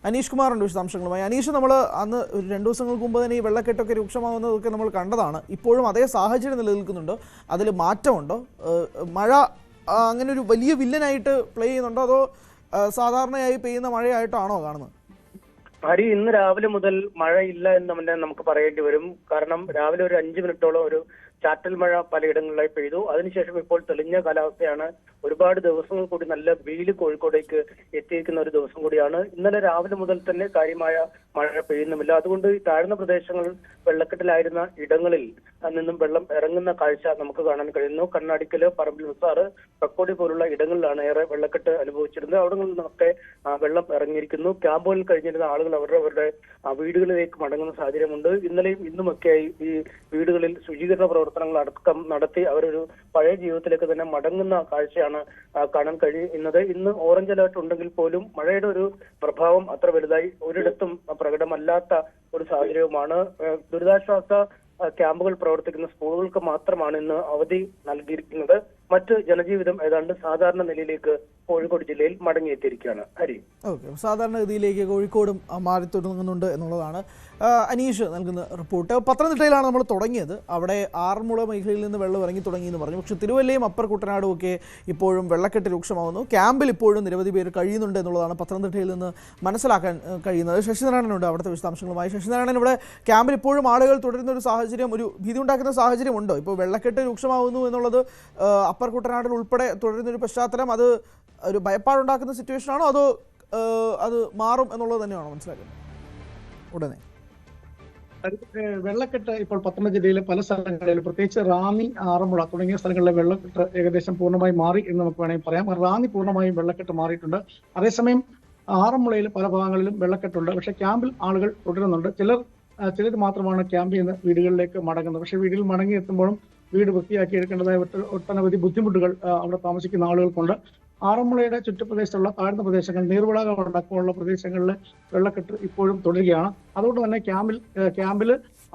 അനീഷ് കുമാറുണ്ട് വിശദാംശങ്ങളുമായി. അനീഷ്, നമ്മൾ അന്ന് 2 ദിവസങ്ങൾക്ക് മുമ്പ് തന്നെ ഈ വെള്ളക്കെട്ടൊക്കെ രൂക്ഷമാവുന്നതൊക്കെ നമ്മൾ കണ്ടതാണ്. ഇപ്പോഴും അതേ സാഹചര്യം നിലനിൽക്കുന്നുണ്ടോ? അതിൽ മാറ്റമുണ്ടോ? മഴ അങ്ങനെ ഒരു വലിയ വില്ലനായിട്ട് പ്ലേ ചെയ്യുന്നുണ്ടോ, അതോ സാധാരണയായി പെയ്യുന്ന മഴയായിട്ടാണോ കാണുന്നത്? ഹരി, ഇന്ന് രാവിലെ മുതൽ മഴയില്ല എന്ന് തന്നെ നമുക്ക് പറയേണ്ടി വരും. കാരണം രാവിലെ ഒരു 5 മിനിറ്റോളം ഒരു ചാറ്റൽ മഴ പലയിടങ്ങളിലായി പെയ്തു. അതിനുശേഷം ഇപ്പോൾ തെളിഞ്ഞ കാലാവസ്ഥയാണ്. ഒരുപാട് ദിവസങ്ങൾ കൂടി നല്ല വെയിൽ കോഴിക്കോടേക്ക് എത്തിയിരിക്കുന്ന ഒരു ദിവസം കൂടിയാണ്. ഇന്നലെ രാവിലെ മുതൽ തന്നെ കാര്യമായ മഴ പെയ്യുന്നുമില്ല. അതുകൊണ്ട് ഈ താഴ്ന്ന പ്രദേശങ്ങൾ വെള്ളക്കെട്ടിലായിരുന്ന ഇടങ്ങളിൽ നിന്നും വെള്ളം ഇറങ്ങുന്ന കാഴ്ച നമുക്ക് കാണാൻ കഴിയുന്നു. കണ്ണാടിക്കല്, പറമ്പിൽ ഉസാറ്, കക്കോടി പോലുള്ള ഇടങ്ങളിലാണ് ഏറെ വെള്ളക്കെട്ട് അനുഭവിച്ചിരുന്നത്. അവിടങ്ങളിൽ നിന്നൊക്കെ വെള്ളം ഇറങ്ങിയിരിക്കുന്നു. ക്യാമ്പുകളിൽ കഴിഞ്ഞിരുന്ന ആളുകൾ അവരുടെ വീടുകളിലേക്ക് മടങ്ങുന്ന സാഹചര്യമുണ്ട്. ഇന്നലെയും ഇന്നുമൊക്കെയായി ഈ വീടുകളിൽ ശുചീകരണ പ്രവർത്തനങ്ങൾ അടക്കം നടത്തി അവരൊരു പഴയ ജീവിതത്തിലേക്ക് തന്നെ മടങ്ങുന്ന കാഴ്ചയാണ് കാണാൻ കഴിയുന്നത്. ഇന്ന് ഓറഞ്ച് അലേർട്ട് ഉണ്ടെങ്കിൽ പോലും മഴയുടെ ഒരു പ്രഭാവം അത്ര വലുതായി ഒരിടത്തും പ്രകടമല്ലാത്ത ഒരു സാഹചര്യവുമാണ്. ദുരിതാശ്വാസ ക്യാമ്പുകൾ പ്രവർത്തിക്കുന്ന സ്കൂളുകൾക്ക് മാത്രമാണ് ഇന്ന് അവധി നൽകിയിരിക്കുന്നത്. മറ്റ് ജനജീവിതം ഏതാണ്ട് സാധാരണ നിലയിലേക്ക് കോഴിക്കോട് ജില്ലയിൽ മടങ്ങിയെത്തിയിരിക്കുകയാണ്. ഹരി, ഓക്കെ, സാധാരണഗതിയിലേക്ക് കോഴിക്കോടും മാറി തുടങ്ങുന്നുണ്ട് എന്നുള്ളതാണ് അനീഷ് നൽകുന്ന റിപ്പോർട്ട്. പത്തനംതിട്ടയിലാണ് നമ്മൾ തുടങ്ങിയത്. അവിടെ ആറന്മുള മേഖലയിൽ നിന്ന് വെള്ളം ഇറങ്ങി തുടങ്ങിയെന്ന് പറഞ്ഞു. പക്ഷേ തിരുവല്ലയും അപ്പർ കുട്ടനാടും ഒക്കെ ഇപ്പോഴും വെള്ളക്കെട്ട് രൂക്ഷമാവുന്നു. ക്യാമ്പിൽ ഇപ്പോഴും നിരവധി പേര് കഴിയുന്നുണ്ട് എന്നുള്ളതാണ് പത്തനംതിട്ടയിൽ നിന്ന് മനസ്സിലാക്കാൻ കഴിയുന്നത്. ശശിനാരായണനുണ്ട് അവിടുത്തെ വിശദാംശങ്ങളുമായി. ശശിനാരായണൻ, ഇവിടെ ക്യാമ്പിൽ ഇപ്പോഴും ആളുകൾ തുടരുന്ന ഒരു സാഹചര്യം, ഒരു ഭീതി ഉണ്ടാക്കുന്ന സാഹചര്യം ഉണ്ടോ? ഇപ്പോൾ വെള്ളക്കെട്ട് രൂക്ഷമാവുന്നു എന്നുള്ളത് അപ്പർ കുട്ടനാട്ടിൽ ഉൾപ്പെടെ തുടരുന്നൊരു പശ്ചാത്തലം, അത് ഒരു ഭയപ്പാടുണ്ടാക്കുന്ന സിറ്റുവേഷൻ ആണോ, അതോ അത് മാറും എന്നുള്ളത് തന്നെയാണോ മനസ്സിലാക്കുന്നത് ഉടനെ? വെള്ളക്കെട്ട് ഇപ്പോൾ പത്തനംതിട്ട ജില്ലയിലെ പല സ്ഥലങ്ങളിലും പ്രത്യേകിച്ച് റാന്നി, ആറന്മുള തുടങ്ങിയ സ്ഥലങ്ങളിലെ വെള്ളക്കെട്ട് ഏകദേശം പൂർണ്ണമായി മാറി എന്ന് നമുക്ക് വേണമെങ്കിൽ പറയാം. റാന്നി പൂർണ്ണമായും വെള്ളക്കെട്ട് മാറിയിട്ടുണ്ട്. അതേസമയം ആറന്മുളയിൽ പല ഭാഗങ്ങളിലും വെള്ളക്കെട്ടുണ്ട്. പക്ഷേ ക്യാമ്പിൽ ആളുകൾ തുടരുന്നുണ്ട്. ചിലർ മാത്രമാണ് ക്യാമ്പിൽ നിന്ന് വീടുകളിലേക്ക് മടങ്ങുന്നത്. പക്ഷേ വീടുകളിൽ മടങ്ങി എത്തുമ്പോഴും വീട് വൃത്തിയാക്കി എടുക്കേണ്ടതായ ഒട്ടനവധി ബുദ്ധിമുട്ടുകൾ അവിടെ താമസിക്കുന്ന ആളുകൾക്കുണ്ട്. ആറന്മുളയുടെ ചുറ്റുപ്രദേശത്തുള്ള താഴ്ന്ന പ്രദേശങ്ങൾ, നീർവിളകൾ അടക്കമുള്ള പ്രദേശങ്ങളിൽ വെള്ളക്കെട്ട് ഇപ്പോഴും തുടരുകയാണ്. അതുകൊണ്ട് തന്നെ ക്യാമ്പിൽ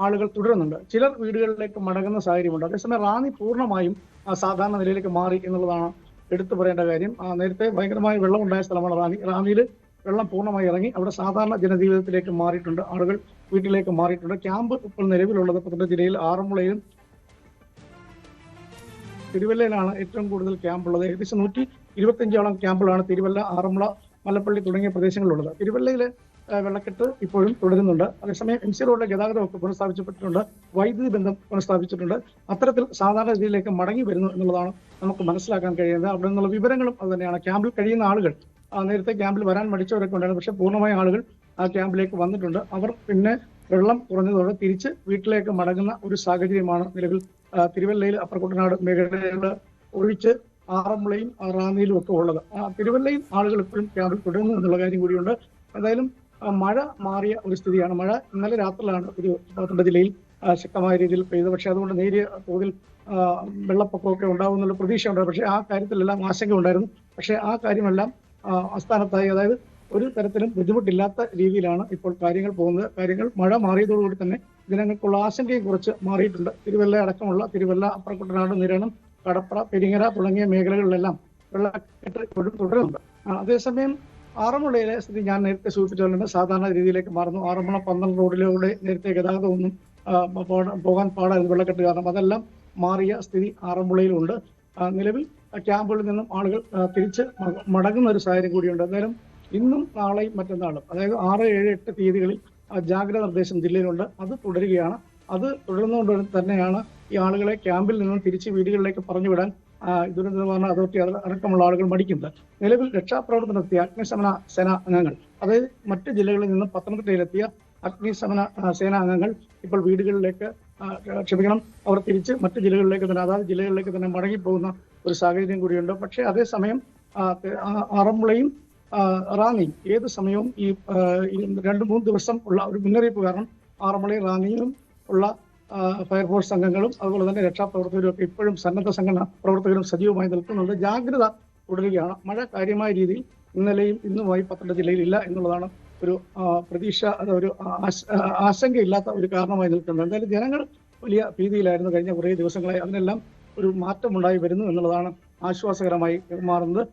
ആളുകൾ തുടരുന്നുണ്ട്. ചിലർ വീടുകളിലേക്ക് മടങ്ങുന്ന സാഹചര്യമുണ്ട്. അതേസമയം റാന്നി പൂർണ്ണമായും സാധാരണ നിലയിലേക്ക് മാറി എന്നുള്ളതാണ് എടുത്തു പറയേണ്ട കാര്യം. നേരത്തെ ഭയങ്കരമായ വെള്ളമുണ്ടായ സ്ഥലമാണ് റാന്നി. റാന്നിയിൽ വെള്ളം പൂർണ്ണമായി ഇറങ്ങി അവിടെ സാധാരണ ജനജീവിതത്തിലേക്ക് മാറിയിട്ടുണ്ട്. ആളുകൾ വീട്ടിലേക്ക് മാറിയിട്ടുണ്ട്. ക്യാമ്പ് ഇപ്പോൾ നിലവിലുള്ളത് പത്തനംതിട്ട ജില്ലയിൽ ആറന്മുളയിലും തിരുവല്ലയിലാണ് ഏറ്റവും കൂടുതൽ ക്യാമ്പുള്ളത്. ഏകദേശം 125ഓളം ക്യാമ്പുകളാണ് തിരുവല്ല, ആറന്മുള, മല്ലപ്പള്ളി തുടങ്ങിയ പ്രദേശങ്ങളിലുള്ളത്. തിരുവല്ലയിലെ വെള്ളക്കെട്ട് ഇപ്പോഴും തുടരുന്നുണ്ട്. അതേസമയം MC റോഡിലെ ഗതാഗതമൊക്കെ പുനഃസ്ഥാപിച്ചിട്ടുണ്ട്. വൈദ്യുതി ബന്ധം പുനഃസ്ഥാപിച്ചിട്ടുണ്ട്. അത്തരത്തിൽ സാധാരണ രീതിയിലേക്ക് മടങ്ങി വരുന്നു എന്നുള്ളതാണ് നമുക്ക് മനസ്സിലാക്കാൻ കഴിയുന്നത്. അവിടെ നിന്നുള്ള വിവരങ്ങളും അത് തന്നെയാണ്. ക്യാമ്പിൽ കഴിയുന്ന ആളുകൾ നേരത്തെ ക്യാമ്പിൽ വരാൻ മടിച്ചവരൊക്കെ ഉണ്ടായിരുന്നു. പക്ഷേ പൂർണ്ണമായ ആളുകൾ ആ ക്യാമ്പിലേക്ക് വന്നിട്ടുണ്ട്. അവർ പിന്നെ വെള്ളം കുറഞ്ഞതോടെ തിരിച്ച് വീട്ടിലേക്ക് മടങ്ങുന്ന ഒരു സാഹചര്യമാണ് നിലവിൽ തിരുവല്ലയിൽ, അപ്പർ കുട്ടനാട് മേഖലകളിൽ ഒഴിച്ച് ആറന്മുളയും റാന്നിയിലും ഒക്കെ ഉള്ളത്. തിരുവല്ലയിൽ ആളുകൾ ഇപ്പോഴും ക്യാമ്പിൽ തുടരുന്നു എന്നുള്ള കാര്യം കൂടിയുണ്ട്. എന്തായാലും മഴ മാറിയ ഒരു സ്ഥിതിയാണ്. മഴ ഇന്നലെ രാത്രിയിലാണ് ഒരു പത്തനംതിട്ട ജില്ലയിൽ ശക്തമായ രീതിയിൽ പെയ്തത്. പക്ഷേ അതുകൊണ്ട് നേരിയ തോതിൽ വെള്ളപ്പൊക്കമൊക്കെ ഉണ്ടാകുന്നുള്ള പ്രതീക്ഷ ഉണ്ടായിരുന്നു. പക്ഷേ ആ കാര്യത്തിലെല്ലാം ആശങ്ക ഉണ്ടായിരുന്നു. പക്ഷേ ആ കാര്യമെല്ലാം അസ്ഥാനത്തായി. അതായത് ഒരു തരത്തിലും ബുദ്ധിമുട്ടില്ലാത്ത രീതിയിലാണ് ഇപ്പോൾ കാര്യങ്ങൾ പോകുന്നത്. കാര്യങ്ങൾ മഴ മാറിയതോടുകൂടി തന്നെ ജനങ്ങൾക്കുള്ള ആശങ്കയും കുറച്ച് മാറിയിട്ടുണ്ട്. തിരുവല്ല അടക്കമുള്ള തിരുവല്ല, അപ്പർ കുട്ടനാട്, നിരണം, കടപ്ര, പെരിങ്ങര തുടങ്ങിയ മേഖലകളിലെല്ലാം വെള്ളക്കെട്ട് ഇപ്പോഴും തുടരുന്നുണ്ട്. അതേസമയം ആറന്മുളയിലെ സ്ഥിതി ഞാൻ നേരത്തെ സൂചിപ്പിച്ചുകൊണ്ട് സാധാരണ രീതിയിലേക്ക് മാറുന്നു. ആറന്മുള 12 റോഡിലൂടെ നേരത്തെ ഗതാഗതമൊന്നും പോകാൻ പാടായിരുന്നു വെള്ളക്കെട്ട് കാരണം. അതെല്ലാം മാറിയ സ്ഥിതി ആറന്മുളയിലുണ്ട്. നിലവിൽ ക്യാമ്പുകളിൽ നിന്നും ആളുകൾ തിരിച്ച് മടങ്ങുന്ന ഒരു സാഹചര്യം കൂടിയുണ്ട്. എന്തായാലും ഇന്നും നാളെയും മറ്റന്നാളും, അതായത് 6, 7, 8 തീയതികളിൽ ജാഗ്രത നിർദ്ദേശം ജില്ലയിലുണ്ട്. അത് തുടരുകയാണ്. അത് തുടരുന്നതുകൊണ്ട് തന്നെയാണ് ഈ ആളുകളെ ക്യാമ്പിൽ നിന്നും തിരിച്ച് വീടുകളിലേക്ക് പറഞ്ഞുവിടാൻ ദുരന്ത നിവാരണ അതോറിറ്റി അടക്കമുള്ള ആളുകൾ മടിക്കുന്നത്. നിലവിൽ രക്ഷാപ്രവർത്തനത്തിയ അഗ്നിശമന സേന അംഗങ്ങൾ, അതായത് മറ്റ് ജില്ലകളിൽ നിന്നും പത്തനംതിട്ടയിലെത്തിയ അഗ്നിശമന സേനാ അംഗങ്ങൾ ഇപ്പോൾ വീടുകളിലേക്ക് അവർ തിരിച്ച് മറ്റ് ജില്ലകളിലേക്ക് തന്നെ, അതായത് ജില്ലകളിലേക്ക് തന്നെ മടങ്ങിപ്പോകുന്ന ഒരു സാഹചര്യം കൂടിയുണ്ട്. പക്ഷേ അതേസമയം ആറന്മുളയും റാന്നിയും ഏത് സമയവും ഈ 2-3 ദിവസം ഉള്ള ഒരു മുന്നറിയിപ്പ് കാരണം ആറന്മുളയും റാന്നിയിലും ഉള്ള ഫയർഫോഴ്സ് അംഗങ്ങളും അതുപോലെ തന്നെ രക്ഷാപ്രവർത്തകരും ഒക്കെ ഇപ്പോഴും സന്നദ്ധ സംഘടന പ്രവർത്തകരും സജീവമായി നിൽക്കുന്നുണ്ട്. ജാഗ്രത തുടരുകയാണ്. മഴ കാര്യമായ രീതിയിൽ ഇന്നലെയും ഇന്നുമായി പത്തനംതിട്ട ജില്ലയിൽ ഇല്ല എന്നുള്ളതാണ് ഒരു പ്രതീക്ഷ, ഒരു ആശങ്കയില്ലാത്ത ഒരു കാരണമായി നിൽക്കുന്നത്. എന്തായാലും ജനങ്ങൾ വലിയ ഭീതിയിലായിരുന്നു കഴിഞ്ഞ കുറേ ദിവസങ്ങളായി. അതിനെല്ലാം ഒരു മാറ്റമുണ്ടായി വരുന്നു എന്നുള്ളതാണ് ആശ്വാസകരമായി മാറുന്നത്.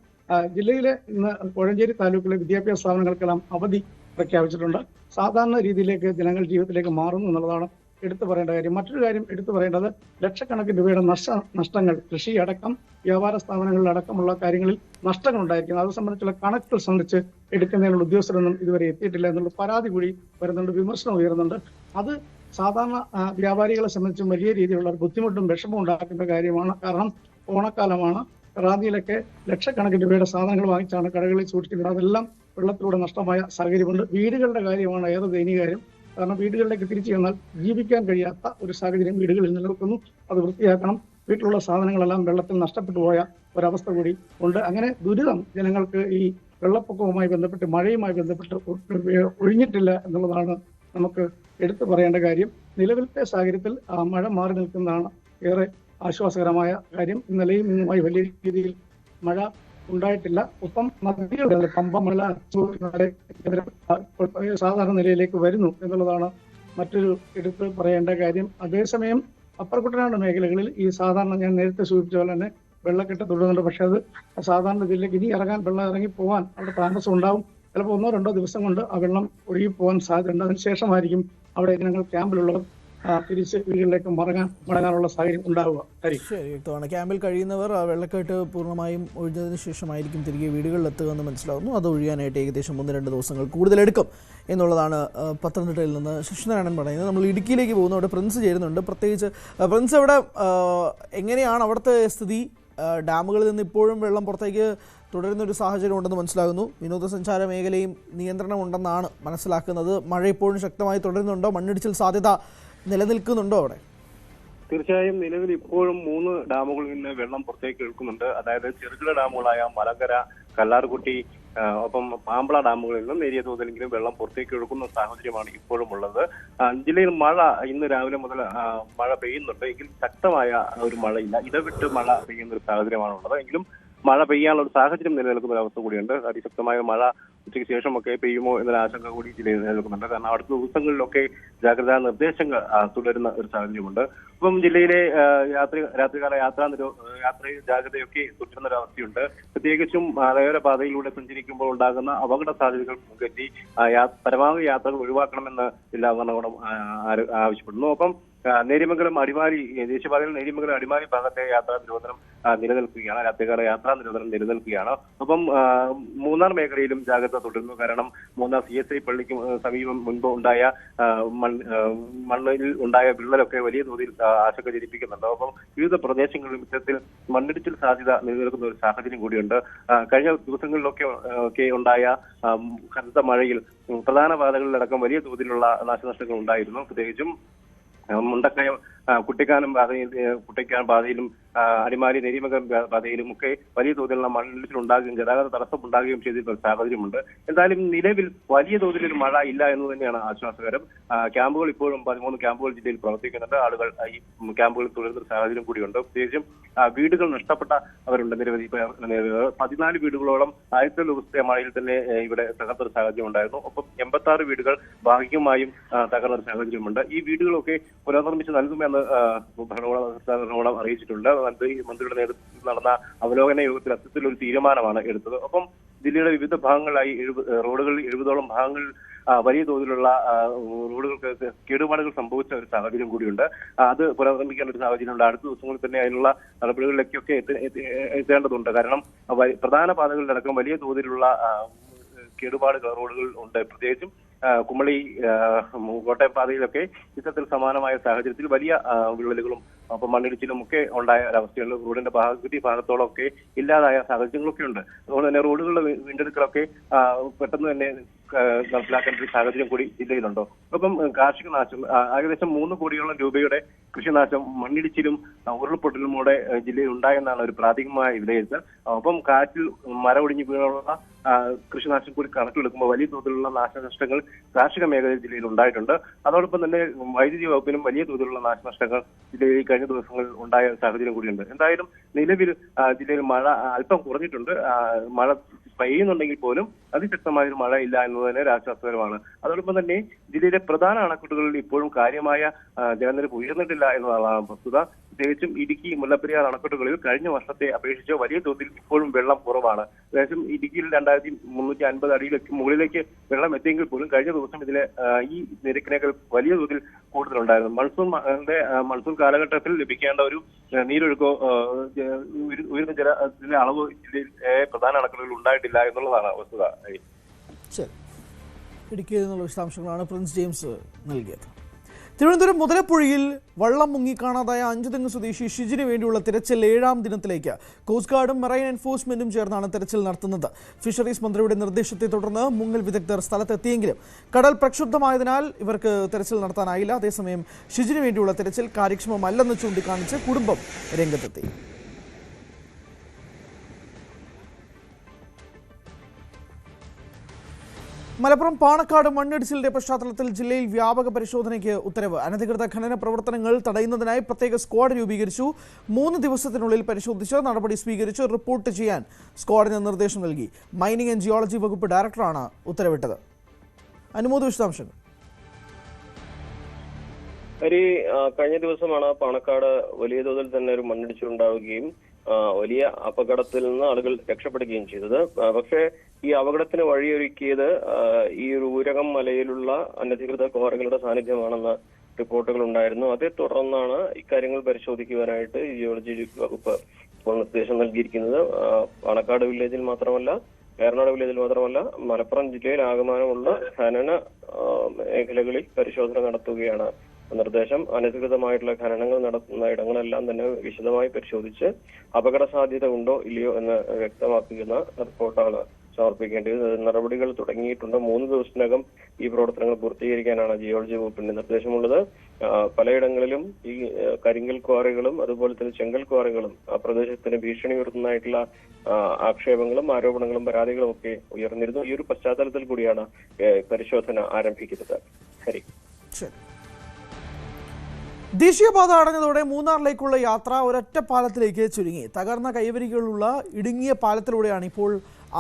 ജില്ലയിലെ ഇന്ന് കോഴഞ്ചേരി താലൂക്കിലെ വിദ്യാഭ്യാസ സ്ഥാപനങ്ങൾക്കെല്ലാം അവധി പ്രഖ്യാപിച്ചിട്ടുണ്ട്. സാധാരണ രീതിയിലേക്ക് ജനങ്ങൾ ജീവിതത്തിലേക്ക് മാറുന്നു എന്നുള്ളതാണ് എടുത്തു പറയേണ്ട കാര്യം. മറ്റൊരു കാര്യം എടുത്തു പറയേണ്ടത് ലക്ഷക്കണക്കിന് രൂപയുടെ നഷ്ടങ്ങൾ കൃഷി അടക്കം വ്യാപാര സ്ഥാപനങ്ങളിലടക്കമുള്ള കാര്യങ്ങളിൽ നഷ്ടങ്ങൾ ഉണ്ടായിരിക്കുന്നത്. അത് സംബന്ധിച്ചുള്ള കണക്കുകൾ സംബന്ധിച്ച് എടുക്കുന്നതിനുള്ള ഉദ്യോഗസ്ഥരൊന്നും ഇതുവരെ എത്തിയിട്ടില്ല എന്നുള്ള പരാതി കൂടി വരുന്നുണ്ട്, വിമർശനം ഉയരുന്നുണ്ട്. അത് സാധാരണ വ്യാപാരികളെ സംബന്ധിച്ചും വലിയ രീതിയിലുള്ള ബുദ്ധിമുട്ടും വിഷമവും ഉണ്ടാക്കുന്ന കാര്യമാണ്. കാരണം ഓണക്കാലമാണ്. റാന്നിയിലൊക്കെ ലക്ഷക്കണക്കിന് രൂപയുടെ സാധനങ്ങൾ വാങ്ങിച്ചാണ് കടകളിൽ സൂക്ഷിക്കുന്നത്. അതെല്ലാം വെള്ളത്തിലൂടെ നഷ്ടമായ സാഹചര്യമുണ്ട്. വീടുകളുടെ കാര്യമാണ് ഏറെ ദയനീയകാര്യം. കാരണം വീടുകളിലേക്ക് തിരിച്ചു ചെന്നാൽ ജീവിക്കാൻ കഴിയാത്ത ഒരു സാഹചര്യം വീടുകളിൽ നിലനിൽക്കുന്നു. അത് വൃത്തിയാക്കണം. വീട്ടിലുള്ള സാധനങ്ങളെല്ലാം വെള്ളത്തിൽ നഷ്ടപ്പെട്ടു പോയ ഒരവസ്ഥ കൂടി ഉണ്ട്. അങ്ങനെ ദുരിതം ജനങ്ങൾക്ക് ഈ വെള്ളപ്പൊക്കവുമായി ബന്ധപ്പെട്ട്, മഴയുമായി ബന്ധപ്പെട്ട് ഒഴിഞ്ഞിട്ടില്ല എന്നുള്ളതാണ് നമുക്ക് എടുത്തു പറയേണ്ട കാര്യം. നിലവിലത്തെ സാഹചര്യത്തിൽ മഴ മാറി നിൽക്കുന്നതാണ് ഏറെ ആശ്വാസകരമായ കാര്യം. ഇന്നലെയും ഇന്നുമായി വലിയ രീതിയിൽ മഴ ഉണ്ടായിട്ടില്ല. ഒപ്പം നദികളുടെ പമ്പ, മല സാധാരണ നിലയിലേക്ക് വരുന്നു എന്നുള്ളതാണ് മറ്റൊരു എടുത്ത് പറയേണ്ട കാര്യം. അതേസമയം അപ്പർ കുട്ടനാട് മേഖലകളിൽ ഈ സാധാരണ ഞാൻ നേരത്തെ സൂചിപ്പിച്ച പോലെ തന്നെ വെള്ളക്കെട്ട് തുടരുന്നുണ്ട്. പക്ഷെ അത് സാധാരണ ജില്ലയ്ക്ക് ഇനി വെള്ളം ഇറങ്ങി പോകാൻ അവിടെ താമസം ഉണ്ടാവും. ചിലപ്പോൾ 1-2 ദിവസം കൊണ്ട് ആ വെള്ളം ഒഴുകി പോകാൻ സാധ്യതയുണ്ട്. അതിനുശേഷമായിരിക്കും അവിടെ ജനങ്ങൾ ക്യാമ്പിലുള്ളവർ തിരിച്ച് വീടുകളിലേക്ക് മടങ്ങാനുള്ള സാഹചര്യം ഉണ്ടാവുക. ശരി, വ്യക്തമാണ്. ക്യാമ്പിൽ കഴിയുന്നവർ വെള്ളക്കെട്ട് പൂർണ്ണമായും ഒഴിഞ്ഞതിന് ശേഷമായിരിക്കും തിരികെ വീടുകളിലെത്തുക എന്ന് മനസ്സിലാവുന്നു. അത് ഒഴിയാനായിട്ട് ഏകദേശം 1-2 ദിവസങ്ങൾ കൂടുതലെടുക്കും എന്നുള്ളതാണ് പത്തനംതിട്ടയിൽ നിന്ന് ശശിനാരായണൻ പറയുന്നത്. നമ്മൾ ഇടുക്കിയിലേക്ക് പോകുന്നു. അവിടെ പ്രിൻസ് ചേരുന്നുണ്ട്. പ്രത്യേകിച്ച് പ്രിൻസ്, അവിടെ എങ്ങനെയാണ് അവിടുത്തെ സ്ഥിതി? ഡാമുകളിൽ നിന്ന് ഇപ്പോഴും വെള്ളം പുറത്തേക്ക് തുടരുന്നൊരു സാഹചര്യം ഉണ്ടെന്ന് മനസ്സിലാകുന്നു. വിനോദസഞ്ചാര മേഖലയും നിയന്ത്രണമുണ്ടെന്നാണ് മനസ്സിലാക്കുന്നത്. മഴ ഇപ്പോഴും ശക്തമായി തുടരുന്നുണ്ടോ? മണ്ണിടിച്ചിൽ സാധ്യത നിലനിൽക്കുന്നുണ്ടോ അവിടെ? തീർച്ചയായും നിലവിൽ ഇപ്പോഴും 3 ഡാമുകളിൽ നിന്ന് വെള്ളം പുറത്തേക്ക് എടുക്കുന്നുണ്ട്. അതായത് ചെറുകിട ഡാമുകളായ മലങ്കര, കല്ലാർകുട്ടി, ഒപ്പം പാമ്പള ഡാമുകളിൽ നിന്നും നേരിയ തോതിലെങ്കിലും വെള്ളം പുറത്തേക്ക് ഒഴുക്കുന്ന സാഹചര്യമാണ് ഇപ്പോഴും ഉള്ളത്. ജില്ലയിൽ മഴ ഇന്ന് രാവിലെ മുതൽ മഴ പെയ്യുന്നുണ്ട്. എങ്കിൽ ശക്തമായ ഒരു മഴയില്ല, ഇടവിട്ട് മഴ പെയ്യുന്ന ഒരു സാഹചര്യമാണ് ഉള്ളത്. എങ്കിലും മഴ പെയ്യാനുള്ള ഒരു സാഹചര്യം നിലനിൽക്കുന്ന ഒരു അവസ്ഥ കൂടിയുണ്ട്. അതിശക്തമായ മഴ ഉച്ചയ്ക്ക് ശേഷമൊക്കെ പെയ്യുമോ എന്നൊരു ആശങ്ക കൂടി ജില്ലയിൽ നിലനിൽക്കുന്നുണ്ട്. കാരണം അടുത്ത ദിവസങ്ങളിലൊക്കെ ജാഗ്രതാ നിർദ്ദേശങ്ങൾ തുടരുന്ന ഒരു സാഹചര്യമുണ്ട്. ഇപ്പം ജില്ലയിലെ രാത്രികാല യാത്ര ജാഗ്രതയൊക്കെ തുടരുന്ന ഒരു അവസ്ഥയുണ്ട്. പ്രത്യേകിച്ചും മലയോര പാതയിലൂടെ സഞ്ചരിക്കുമ്പോൾ ഉണ്ടാകുന്ന അപകട സാധ്യതകൾ മുൻകരുതി പരമാവധി യാത്രകൾ ഒഴിവാക്കണമെന്ന് ജില്ലാ ഭരണകൂടം ആവശ്യപ്പെടുന്നു. ഒപ്പം നേര്യമംഗലം അടിമാലി ദേശീയപാതയിൽ നേര്യമംഗലം അടിമാലി ഭാഗത്തെ യാത്രാ നിരോധനം നിലനിൽക്കുകയാണ്. രാത്രികാല യാത്രാ നിരോധനം നിലനിൽക്കുകയാണ്. ഒപ്പം മൂന്നാർ മേഖലയിലും ജാഗ്രത തുടരുന്നു. കാരണം മൂന്നാർ CSI പള്ളിക്ക് സമീപം മുൻപ് ഉണ്ടായ മണ്ണിൽ ഉണ്ടായ വിള്ളലൊക്കെ വലിയ തോതിൽ ആശങ്ക ജനിപ്പിക്കുന്നുണ്ട്. ഒപ്പം വിവിധ പ്രദേശങ്ങളിലും ഇത്തരത്തിൽ മണ്ണിടിച്ചിൽ സാധ്യത നിലനിൽക്കുന്ന ഒരു സാഹചര്യം കൂടിയുണ്ട്. കഴിഞ്ഞ ദിവസങ്ങളിലൊക്കെ ഉണ്ടായ കനത്ത മഴയിൽ പ്രധാന പാതകളിലടക്കം വലിയ തോതിലുള്ള നാശനഷ്ടങ്ങൾ ഉണ്ടായിരുന്നു. പ്രത്യേകിച്ചും മുണ്ടക്കയം കുട്ടിക്കാനം പാതയിലും അടിമാലി നേര്യമംഗലം പാതയിലും ഒക്കെ വലിയ തോതിലുള്ള മണ്ണിടിച്ചിലുണ്ടാകുകയും ഗതാഗത തടസ്സമുണ്ടാകുകയും ചെയ്തിട്ടുള്ള സാഹചര്യമുണ്ട്. എന്തായാലും നിലവിൽ വലിയ തോതിലൊരു മഴ ഇല്ല എന്ന് തന്നെയാണ് ആശ്വാസകരം. ക്യാമ്പുകൾ ഇപ്പോഴും 13 ക്യാമ്പുകൾ ജില്ലയിൽ പ്രവർത്തിക്കുന്നുണ്ട്. ആളുകൾ ഈ ക്യാമ്പുകളിൽ തുടരുന്ന സാഹചര്യം കൂടിയുണ്ട്. പ്രത്യേകിച്ചും വീടുകൾ നഷ്ടപ്പെട്ടവരുണ്ട്. നിരവധി 14 വീടുകളോളം ആദ്യത്തെ ദിവസത്തെ മഴയിൽ തന്നെ ഇവിടെ തകർന്നൊരു സാഹചര്യം ഉണ്ടായിരുന്നു. ഒപ്പം 86 വീടുകൾ ഭാഗികമായും തകർന്നൊരു സാഹചര്യമുണ്ട്. ഈ വീടുകളൊക്കെ പുനർനിർമ്മിച്ച് നൽകുമെന്ന് ഭരണകൂടം അറിയിച്ചിട്ടുണ്ട്. മന്ത്രിയുടെ നേതൃത്വത്തിൽ നടന്ന അവലോകന യോഗത്തിൽ അത്തരത്തിലൊരു തീരുമാനമാണ് എടുത്തത്. ഒപ്പം ജില്ലയുടെ വിവിധ ഭാഗങ്ങളിലായി റോഡുകളിൽ 70ഓളം ഭാഗങ്ങളിൽ വലിയ തോതിലുള്ള റോഡുകൾക്ക് കേടുപാടുകൾ സംഭവിച്ച ഒരു സാഹചര്യം കൂടിയുണ്ട്. അത് പുനർനിർമ്മിക്കാൻ ഒരു സാഹചര്യമുണ്ട്. അടുത്ത ദിവസങ്ങളിൽ തന്നെ അതിനുള്ള നടപടികളിലേക്കൊക്കെ എത്തേണ്ടതുണ്ട്. കാരണം പ്രധാന പാതകളിലടക്കം വലിയ തോതിലുള്ള കേടുപാടുകൾ റോഡുകൾ ഉണ്ട്. പ്രത്യേകിച്ചും കുമളി കോട്ടയം പാതയിലൊക്കെ ഇത്തരത്തിൽ സമാനമായ സാഹചര്യത്തിൽ വലിയ വിള്ളലുകളും ഒപ്പം മണ്ണിടിച്ചിലും ഒക്കെ ഉണ്ടായ ഒരവസ്ഥയുണ്ട്. റോഡിന്റെ ഭാഗത്തോളം ഒക്കെ ഇല്ലാതായ സാഹചര്യങ്ങളൊക്കെ ഉണ്ട്. അതുകൊണ്ട് തന്നെ റോഡുകളുടെ വീണ്ടെടുക്കലൊക്കെ പെട്ടെന്ന് തന്നെ നടപ്പിലാക്കേണ്ട ഒരു സാഹചര്യം കൂടി ജില്ലയിലുണ്ടോ. ഒപ്പം കാർഷിക നാശം ഏകദേശം 3 കോടിയോളം രൂപയുടെ കൃഷിനാശം മണ്ണിടിച്ചിലും ഉരുൾപൊട്ടലുമൂടെ ജില്ലയിൽ ഉണ്ടായെന്നാണ് ഒരു പ്രാഥമികമായ വിലയിരുത്തൽ. ഒപ്പം കാറ്റിൽ മരമൊടിഞ്ഞു വീണുള്ള കൃഷിനാശം കൂടി കണക്കിലെടുക്കുമ്പോൾ വലിയ തോതിലുള്ള നാശനഷ്ടങ്ങൾ കാർഷിക മേഖലയിൽ ജില്ലയിൽ ഉണ്ടായിട്ടുണ്ട്. അതോടൊപ്പം തന്നെ വൈദ്യുതി വകുപ്പിനും വലിയ തോതിലുള്ള നാശനഷ്ടങ്ങൾ ജില്ലയിൽ കഴിഞ്ഞ ദിവസങ്ങളിൽ ഉണ്ടായ സാഹചര്യം കൂടിയുണ്ട്. എന്തായാലും നിലവിൽ ജില്ലയിൽ മഴ അല്പം കുറഞ്ഞിട്ടുണ്ട്. മഴ പെയ്യുന്നുണ്ടെങ്കിൽ പോലും അതിശക്തമായൊരു മഴ ഇല്ല എന്നത് തന്നെ ആശ്വാസകരമാണ്. അതോടൊപ്പം തന്നെ ജില്ലയിലെ പ്രധാന അണക്കെട്ടുകളിൽ ഇപ്പോഴും കാര്യമായ ജലനിരപ്പ് ഉയർന്നിട്ടില്ല എന്നതാണ് വസ്തുത. പ്രത്യേകിച്ചും ഇടുക്കി, മുല്ലപ്പെരിയാർ അണക്കെട്ടുകളിൽ കഴിഞ്ഞ വർഷത്തെ അപേക്ഷിച്ച് വലിയ തോതിൽ ഇപ്പോഴും വെള്ളം കുറവാണ്. ഏകദേശം ഇടുക്കിയിൽ 2350 അടിയിലേക്ക് മുകളിലേക്ക് വെള്ളം എത്തിയെങ്കിൽ പോലും കഴിഞ്ഞ ദിവസം ഇതിലെ ഈ നിരക്കിനേക്കാൾ വലിയ തോതിൽ കൂടുതലുണ്ടായിരുന്നു. മൺസൂൺ കാലഘട്ടത്തിൽ ലഭിക്കേണ്ട ഒരു നീരൊഴുക്കോ ഉയർന്ന ജലത്തിന്റെ അളവ് ജില്ലയിലെ പ്രധാന അണക്കെട്ടുകളിൽ ഉണ്ടായിട്ടില്ല എന്നുള്ളതാണ് വസ്തുത. ശരി, ഇടുക്കിയിൽ നിന്നുള്ള വിശദാംശങ്ങളാണ് പ്രിൻസ് ജെയിംസ് നൽകിയത്. തിരുവനന്തപുരം മുതലപ്പുഴയിൽ വള്ളം മുങ്ങി കാണാതായ 5 തെങ്ങ് സ്വദേശി ഷിജിന് വേണ്ടിയുള്ള തിരച്ചിൽ 7ാം ദിനത്തിലേക്ക് കോസ്റ്റ് ഗാർഡും മറൈൻ എൻഫോഴ്സ്മെന്റും ചേർന്നാണ് തിരച്ചിൽ നടത്തുന്നത്. ഫിഷറീസ് മന്ത്രിയുടെ നിർദ്ദേശത്തെ തുടർന്ന് മുങ്ങൽ വിദഗ്ധർ സ്ഥലത്തെത്തിയെങ്കിലും കടൽ പ്രക്ഷുബ്ധമായതിനാൽ ഇവർക്ക് തിരച്ചിൽ നടത്താനായില്ല. അതേസമയം ഷിജിന് വേണ്ടിയുള്ള തിരച്ചിൽ കാര്യക്ഷമമല്ലെന്ന് ചൂണ്ടിക്കാണിച്ച് കുടുംബം രംഗത്തെത്തി. മലപ്പുറം പാണക്കാട് മണ്ണിടിച്ചിലിന്റെ പശ്ചാത്തലത്തിൽ ജില്ലയിൽ വ്യാപക പരിശോധനയ്ക്ക് ഉത്തരവ്. അനധികൃത ഖനന പ്രവർത്തനങ്ങൾ തടയുന്നതിനായി പ്രത്യേക സ്ക്വാഡ് രൂപീകരിച്ചു. 3 ദിവസത്തിനുള്ളിൽ പരിശോധിച്ച് നടപടി സ്വീകരിച്ച് റിപ്പോർട്ട് ചെയ്യാൻ സ്ക്വാഡിന് നിർദ്ദേശം നൽകി. മൈനിങ് ആൻഡ് ജിയോളജി വകുപ്പ് ഡയറക്ടറാണ് ഉത്തരവിട്ടത്. അനുമോദ് വിശദാംശങ്ങൾ. കഴിഞ്ഞ ദിവസമാണ് പാണക്കാട് വലിയ തോതിൽ തന്നെ ഒരു മണ്ണിടിച്ചിലുണ്ടാവുകയും വലിയ അപകടത്തിൽ നിന്ന് ആളുകൾ രക്ഷപ്പെടുകയും ചെയ്തത്. പക്ഷേ ഈ അപകടത്തിന് വഴിയൊരുക്കിയത് ഈ ഒരു ഊരകം മലയിലുള്ള അനധികൃത ക്വാറികളുടെ സാന്നിധ്യമാണെന്ന റിപ്പോർട്ടുകൾ ഉണ്ടായിരുന്നു. അതേ തുടർന്നാണ് ഇക്കാര്യങ്ങൾ പരിശോധിക്കുവാനായിട്ട് ജിയോളജി വകുപ്പ് ഇപ്പോൾ നിർദ്ദേശം നൽകിയിരിക്കുന്നത്. പാണക്കാട് വില്ലേജിൽ മാത്രമല്ല, ഏറനാട് വില്ലേജിൽ മാത്രമല്ല, മലപ്പുറം ജില്ലയിൽ ആകമാനമുള്ള ഖനന മേഖലകളിൽ പരിശോധന നടത്തുകയാണ് നിർദ്ദേശം. അനധികൃതമായിട്ടുള്ള ഖനനങ്ങൾ നടത്തുന്ന ഇടങ്ങളെല്ലാം തന്നെ വിശദമായി പരിശോധിച്ച് അപകട സാധ്യത ഉണ്ടോ ഇല്ലയോ എന്ന് വ്യക്തമാക്കുന്ന റിപ്പോർട്ടാണ് സമർപ്പിക്കേണ്ടത്. നടപടികൾ തുടങ്ങിയിട്ടുണ്ട്. 3 ദിവസത്തിനകം ഈ പ്രവർത്തനങ്ങൾ പൂർത്തീകരിക്കാനാണ് ജിയോളജി വകുപ്പിന്റെ നിർദ്ദേശമുള്ളത്. പലയിടങ്ങളിലും ഈ കരിങ്കൽ ക്വാറികളും അതുപോലെ തന്നെ ചെങ്കൽ ക്വാറികളും ആ പ്രദേശത്തിന് ഭീഷണി ഉയർത്തുന്നതായിട്ടുള്ള ആക്ഷേപങ്ങളും ആരോപണങ്ങളും പരാതികളും ഒക്കെ ഉയർന്നിരുന്നു. ഈ ഒരു പശ്ചാത്തലത്തിൽ കൂടിയാണ് പരിശോധന ആരംഭിക്കുന്നത്. ഹരി. ദേശീയപാത അടഞ്ഞതോടെ മൂന്നാറിലേക്കുള്ള യാത്ര ഒരൊറ്റ പാലത്തിലേക്ക് ചുരുങ്ങി. തകർന്ന കൈവരികളുള്ള ഇടുങ്ങിയ പാലത്തിലൂടെയാണ് ഇപ്പോൾ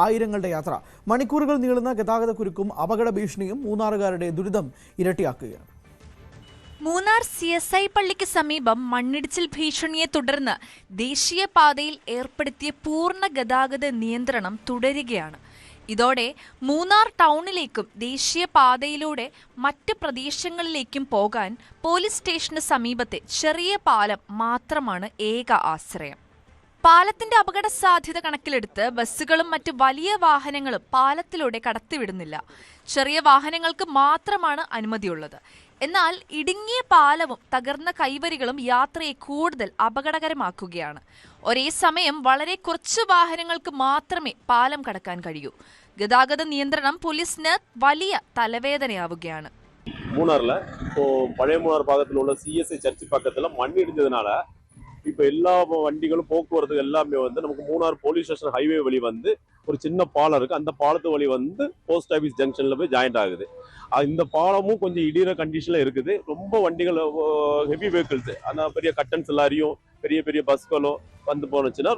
ആയിരങ്ങളുടെ യാത്ര. മണിക്കൂറുകൾ നീളുന്ന ഗതാഗതക്കുരുക്കും അപകട ഭീഷണിയും മൂന്നാറുകാരുടെ ദുരിതം ഇരട്ടിയാക്കുകയാണ്. മൂന്നാർ CSI പള്ളിക്ക് സമീപം മണ്ണിടിച്ചിൽ ഭീഷണിയെ തുടർന്ന് ദേശീയപാതയിൽ ഏർപ്പെടുത്തിയ പൂർണ്ണ ഗതാഗത നിയന്ത്രണം തുടരുകയാണ്. ഇതോടെ മൂന്നാർ ടൗണിലേക്കും ദേശീയപാതയിലൂടെ മറ്റ് പ്രദേശങ്ങളിലേക്കും പോകാൻ പോലീസ് സ്റ്റേഷന് സമീപത്തെ ചെറിയ പാലം മാത്രമാണ് ഏക ആശ്രയം. പാലത്തിന്റെ അപകട സാധ്യത കണക്കിലെടുത്ത് ബസ്സുകളും മറ്റ് വലിയ വാഹനങ്ങളും പാലത്തിലൂടെ കടത്തിവിടുന്നില്ല. ചെറിയ വാഹനങ്ങൾക്ക് മാത്രമാണ് അനുമതിയുള്ളത്. എന്നാൽ ഇടുങ്ങിയ പാലവും തകർന്ന കൈവരികളും യാത്രയെ കൂടുതൽ അപകടകരമാക്കുകയാണ്. ഒരേ സമയം വളരെ കുറച്ച് വാഹനങ്ങൾക്ക് മാത്രമേ പാലം കടക്കാൻ കഴിയൂ. ഗതാഗത നിയന്ത്രണം പോലീസിന് വലിയ തലവേദനയാവുകയാണ്. மூணார்ல இப்போ பழைய மூணார் பாகத்தில் உள்ள CSI சர்ச் பக்கத்துல மண் இடிஞ்சதுனால இப்போ எல்லா வண்டிகளும் போக்குவரத்து எல்லாமே வந்து நமக்கு மூணார் போலீஸ் ஸ்டேஷன் ஹைவே வழி வந்து ஒரு சின்ன பாலம் இருக்கு. அந்த பாலத்து வழி வந்து போஸ்ட் ஆஃபீஸ் ஜங்ஷன்ல போய் ஜாயிண்ட் ஆகுது. இந்த பாலமும் கொஞ்சம் இடிகிற கண்டிஷன்ல இருக்குது. ரொம்ப வண்டிகள் ஹெவி வெஹிக்கிள்ஸ் அந்த பெரிய கட்டன்ஸ் லாரியும் பெரிய பெரிய பஸ்களும் வந்து போனுச்சுன்னா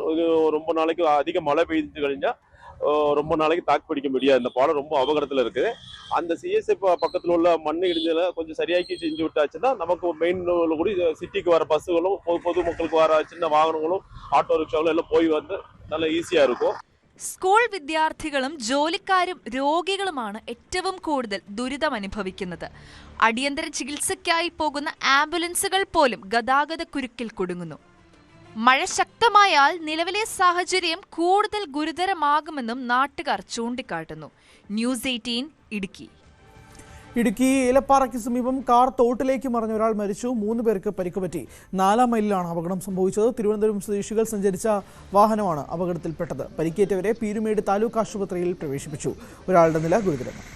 ரொம்ப நாளைக்கு அதிக மழை பெய்து கழிஞ்சா ரொம்ப நாளைக்கு தாக்கு பிடிக்க முடியாது. இந்த பாலம் ரொம்ப அபகடத்தில் இருக்குது. அந்த CSI பக்கத்தில் உள்ள மண் இடிஞ்சல கொஞ்சம் சரியாக்கி செஞ்சு விட்டாச்சுன்னா நமக்கு மெயின் கூட சிட்டிக்கு வர பஸ்ஸுகளும் பொதுமக்களுக்கு வர சின்ன வாகனங்களும் ஆட்டோ ரிக்ஷாகளும் எல்லாம் போய் வந்து നല്ല ഈസിയാ இருக்கும். സ്കൂൾ വിദ്യാർത്ഥികളും ജോലിക്കാരും രോഗികളുമാണ് ഏറ്റവും കൂടുതൽ ദുരിതമനുഭവിക്കുന്നത്. അടിയന്തര ചികിത്സയ്ക്കായി പോകുന്ന ആംബുലൻസുകൾ പോലും ഗതാഗതക്കുരുക്കിൽ കുടുങ്ങുന്നു. മഴ ശക്തമായാൽ നിലവിലെ സാഹചര്യം കൂടുതൽ ഗുരുതരമാകുമെന്നും നാട്ടുകാർ ചൂണ്ടിക്കാട്ടുന്നു. ന്യൂസ് 18 ഇടുക്കി. ഇടുക്കി ഏലപ്പാറയ്ക്ക് സമീപം കാർ തോട്ടിലേക്ക് മറിഞ്ഞ ഒരാൾ മരിച്ചു. 3 പേർക്ക് പരിക്കുപറ്റി. 4-ാം മൈലിലാണ് അപകടം സംഭവിച്ചത്. തിരുവനന്തപുരം സ്വദേശികൾ സഞ്ചരിച്ച വാഹനമാണ് അപകടത്തിൽപ്പെട്ടത്. പരിക്കേറ്റവരെ പീരുമേട് താലൂക്ക് ആശുപത്രിയിൽ പ്രവേശിപ്പിച്ചു. ഒരാളുടെ നില ഗുരുതരമാണ്.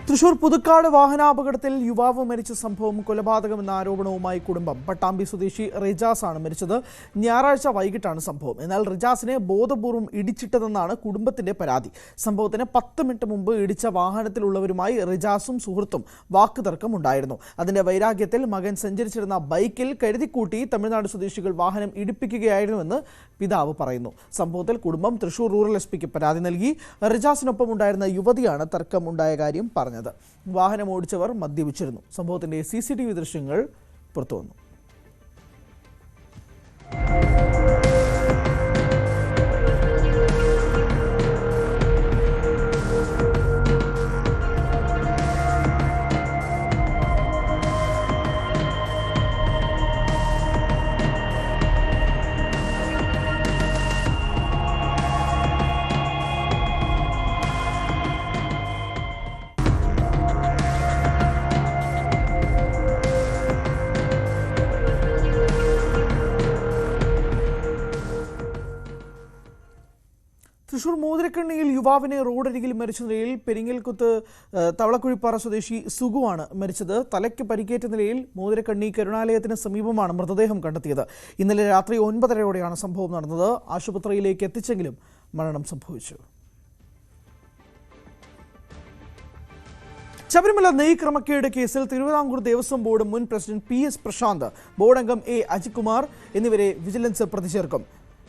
തൃശൂർ പുതുക്കാട് വാഹനാപകടത്തിൽ യുവാവ് മരിച്ച സംഭവം കൊലപാതകമെന്ന ആരോപണവുമായി കുടുംബം. പട്ടാമ്പി സ്വദേശി റിജാസ് ആണ് മരിച്ചത്. ഞായറാഴ്ച വൈകിട്ടാണ് സംഭവം. എന്നാൽ റിജാസിനെ ബോധപൂർവ്വം ഇടിച്ചിട്ടതെന്നാണ് കുടുംബത്തിന്റെ പരാതി. സംഭവത്തിന് 10 മിനിറ്റ് മുമ്പ് ഇടിച്ച വാഹനത്തിലുള്ളവരുമായി റിജാസും സുഹൃത്തും വാക്കുതർക്കമുണ്ടായിരുന്നു. അതിന്റെ വൈരാഗ്യത്തിൽ മകൻ സഞ്ചരിച്ചിരുന്ന ബൈക്കിൽ കരുതിക്കൂട്ടി തമിഴ്നാട് സ്വദേശികൾ വാഹനം ഇടിപ്പിക്കുകയായിരുന്നുവെന്ന് പിതാവ് പറയുന്നു. സംഭവത്തിൽ കുടുംബം തൃശൂർ റൂറൽ SP-ക്ക് പരാതി നൽകി. റിജാസിനൊപ്പം ഉണ്ടായിരുന്ന യുവതിയാണ് തർക്കമുണ്ടായ കാര്യം പറഞ്ഞത്. വാഹനം ഓടിച്ചവർ മദ്യപിച്ചിരുന്നു. സംഭവത്തിന്റെ CCTV ദൃശ്യങ്ങൾ പുറത്തുവന്നു. തൃശൂർ മോതിരക്കണ്ണിയിൽ യുവാവിനെ റോഡരികിൽ മരിച്ച നിലയിൽ പെരിങ്ങൽകുത്ത് തവളക്കുഴിപ്പാറ സ്വദേശി സുഗുവാണ് മരിച്ചത്. തലയ്ക്ക് പരിക്കേറ്റ നിലയിൽ മോതിരക്കണ്ണി കരുണാലയത്തിന് സമീപമാണ് മൃതദേഹം കണ്ടെത്തിയത്. ഇന്നലെ രാത്രി 9:30യോടെയാണ് സംഭവം നടന്നത്. ആശുപത്രിയിലേക്ക് എത്തിച്ചെങ്കിലും മരണം സംഭവിച്ചു. ശബരിമല നെയ് ക്രമക്കേട് കേസിൽ തിരുവിതാംകൂർ ദേവസ്വം ബോർഡ് മുൻ പ്രസിഡന്റ് PS പ്രശാന്ത്, ബോർഡ് അംഗം A അജിത് കുമാർ എന്നിവരെ വിജിലൻസ് പ്രതി ചേർക്കും.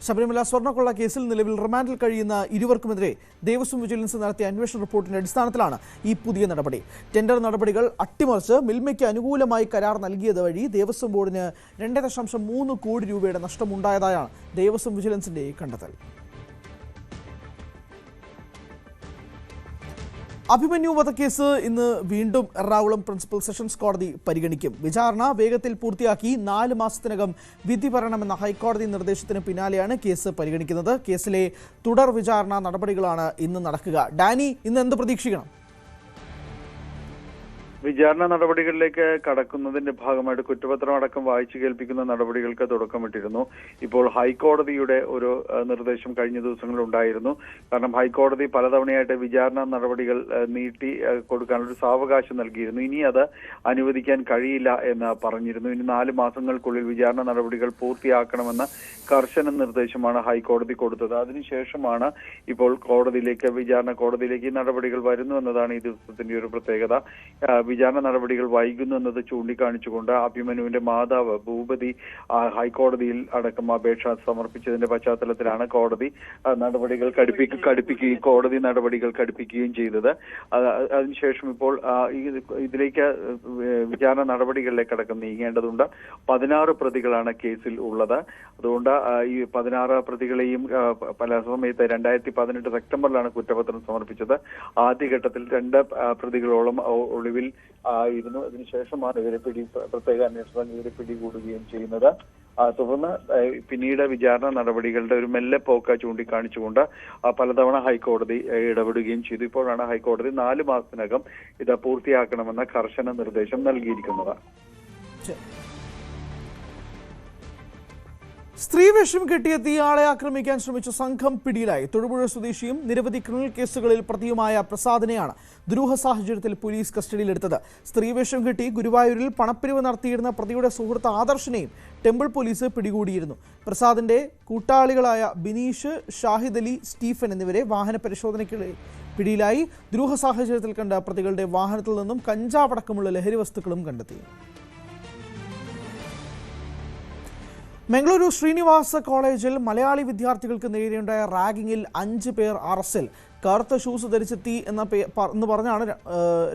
ശബരിമല സ്വർണ്ണക്കൊള്ള കേസിൽ നിലവിൽ റിമാൻഡിൽ കഴിയുന്ന ഇരുവർക്കുമെതിരെ ദേവസ്വം വിജിലൻസ് നടത്തിയ അന്വേഷണ റിപ്പോർട്ടിന്റെ അടിസ്ഥാനത്തിലാണ് ഈ പുതിയ നടപടി. ടെൻഡർ നടപടികൾ അട്ടിമറിച്ച് മിൽമയ്ക്ക് അനുകൂലമായി കരാർ നൽകിയത് വഴി ദേവസ്വം ബോർഡിന് 2.3 കോടി രൂപയുടെ നഷ്ടമുണ്ടായതായാണ് ദേവസ്വം വിജിലൻസിന്റെ കണ്ടെത്തൽ. അഭിമന്യു വധക്കേസ് ഇന്ന് വീണ്ടും എറണാകുളം പ്രിൻസിപ്പൽ സെഷൻസ് കോടതി പരിഗണിക്കും. വിചാരണ വേഗത്തിൽ പൂർത്തിയാക്കി 4 മാസത്തിനകം വിധി പറയണമെന്ന ഹൈക്കോടതി നിർദ്ദേശത്തിന് പിന്നാലെയാണ് കേസ് പരിഗണിക്കുന്നത്. കേസിലെ തുടർ വിചാരണ നടപടികളാണ് ഇന്ന് നടക്കുക. ഡാനി, ഇന്ന് എന്ത് പ്രതീക്ഷിക്കണം? വിചാരണ നടപടികളിലേക്ക് കടക്കുന്നതിന്റെ ഭാഗമായിട്ട് കുറ്റപത്രം അടക്കം വായിച്ചു കേൾപ്പിക്കുന്ന നടപടികൾക്ക് തുടക്കമിട്ടിരുന്നു. ഇപ്പോൾ ഹൈക്കോടതിയുടെ ഒരു നിർദ്ദേശം കഴിഞ്ഞ ദിവസങ്ങളിൽ ഉണ്ടായിരുന്നു. കാരണം ഹൈക്കോടതി പലതവണയായിട്ട് വിചാരണ നടപടികൾ നീട്ടി കൊടുക്കാനൊരു സാവകാശം നൽകിയിരുന്നു. ഇനി അത് അനുവദിക്കാൻ കഴിയില്ല എന്ന് പറഞ്ഞിരുന്നു. ഇനി 4 മാസങ്ങൾക്കുള്ളിൽ വിചാരണ നടപടികൾ പൂർത്തിയാക്കണമെന്ന കർശന നിർദ്ദേശമാണ് ഹൈക്കോടതി കൊടുത്തത്. അതിനുശേഷമാണ് ഇപ്പോൾ വിചാരണ കോടതിയിലേക്ക് ഈ നടപടികൾ വരുന്നു എന്നതാണ് ഈ ദിവസത്തിന്റെ ഒരു പ്രത്യേകത. വിചാരണ നടപടികൾ വൈകുന്നു എന്നത് ചൂണ്ടിക്കാണിച്ചുകൊണ്ട് അഭിമന്യുവിന്റെ മാതാവ് ഭൂപതി ഹൈക്കോടതിയിൽ അടക്കം അപേക്ഷ സമർപ്പിച്ചതിന്റെ പശ്ചാത്തലത്തിലാണ് കോടതി നടപടികൾ കടുപ്പിക്കുകയും ചെയ്തത്. അതിനുശേഷം ഇപ്പോൾ ഇതിലേക്ക് വിചാരണ നടപടികളിലേക്ക് അടക്കം നീങ്ങേണ്ടതുണ്ട്. 16 പ്രതികളാണ് കേസിൽ ഉള്ളത്. അതുകൊണ്ട് ഈ 16 പ്രതികളെയും പല സമയത്ത് 2018 സെപ്റ്റംബറിലാണ് കുറ്റപത്രം സമർപ്പിച്ചത്. ആദ്യഘട്ടത്തിൽ 2 പ്രതികളോളം ഒളിവിൽ ആയിരുന്നു. അതിനുശേഷമാണ് പ്രത്യേക അന്വേഷണ സംഘം ഇവരെ പിടികൂടുകയും ചെയ്യുന്നത്. തുടർന്ന് പിന്നീട് വിചാരണ നടപടികളുടെ ഒരു മെല്ലെപ്പോക്ക് ചൂണ്ടിക്കാണിച്ചുകൊണ്ട് പലതവണ ഹൈക്കോടതി ഇടപെടുകയും ചെയ്തു. ഇപ്പോഴാണ് ഹൈക്കോടതി 4 മാസത്തിനകം ഇത് പൂർത്തിയാക്കണമെന്ന കർശന നിർദ്ദേശം നൽകിയിരിക്കുന്നത്. സ്ത്രീവേഷം കെട്ടിയെത്തി ആളെ ആക്രമിക്കാൻ ശ്രമിച്ച സംഘം പിടിയിലായി. തൊടുപുഴ സ്വദേശിയും നിരവധി ക്രിമിനൽ കേസുകളിൽ പ്രതിയുമായ പ്രസാദിനെയാണ് ദുരൂഹ സാഹചര്യത്തിൽ പോലീസ് കസ്റ്റഡിയിലെടുത്തത്. സ്ത്രീവേഷം കെട്ടി ഗുരുവായൂരിൽ പണപ്പിരിവ് നടത്തിയിരുന്ന പ്രതിയുടെ സുഹൃത്ത് ആദർശിനെയും ടെമ്പിൾ പോലീസ് പിടികൂടിയിരുന്നു. പ്രസാദിന്റെ കൂട്ടാളികളായ ബിനീഷ്, ഷാഹിദ് അലി, സ്റ്റീഫൻ എന്നിവരെ വാഹന പരിശോധനയ്ക്ക് പിടിയിലായി. ദുരൂഹ സാഹചര്യത്തിൽ കണ്ട പ്രതികളുടെ വാഹനത്തിൽ നിന്നും കഞ്ചാവടക്കമുള്ള ലഹരി വസ്തുക്കളും കണ്ടെത്തി. മംഗളൂരു ശ്രീനിവാസ കോളേജിൽ മലയാളി വിദ്യാർത്ഥികൾക്ക് നേരെയുണ്ടായ റാഗിങ്ങിൽ 5 പേർ അറസ്റ്റിൽ. കറുത്ത ഷൂസ് ധരിച്ചെത്തി എന്ന് പറഞ്ഞാണ്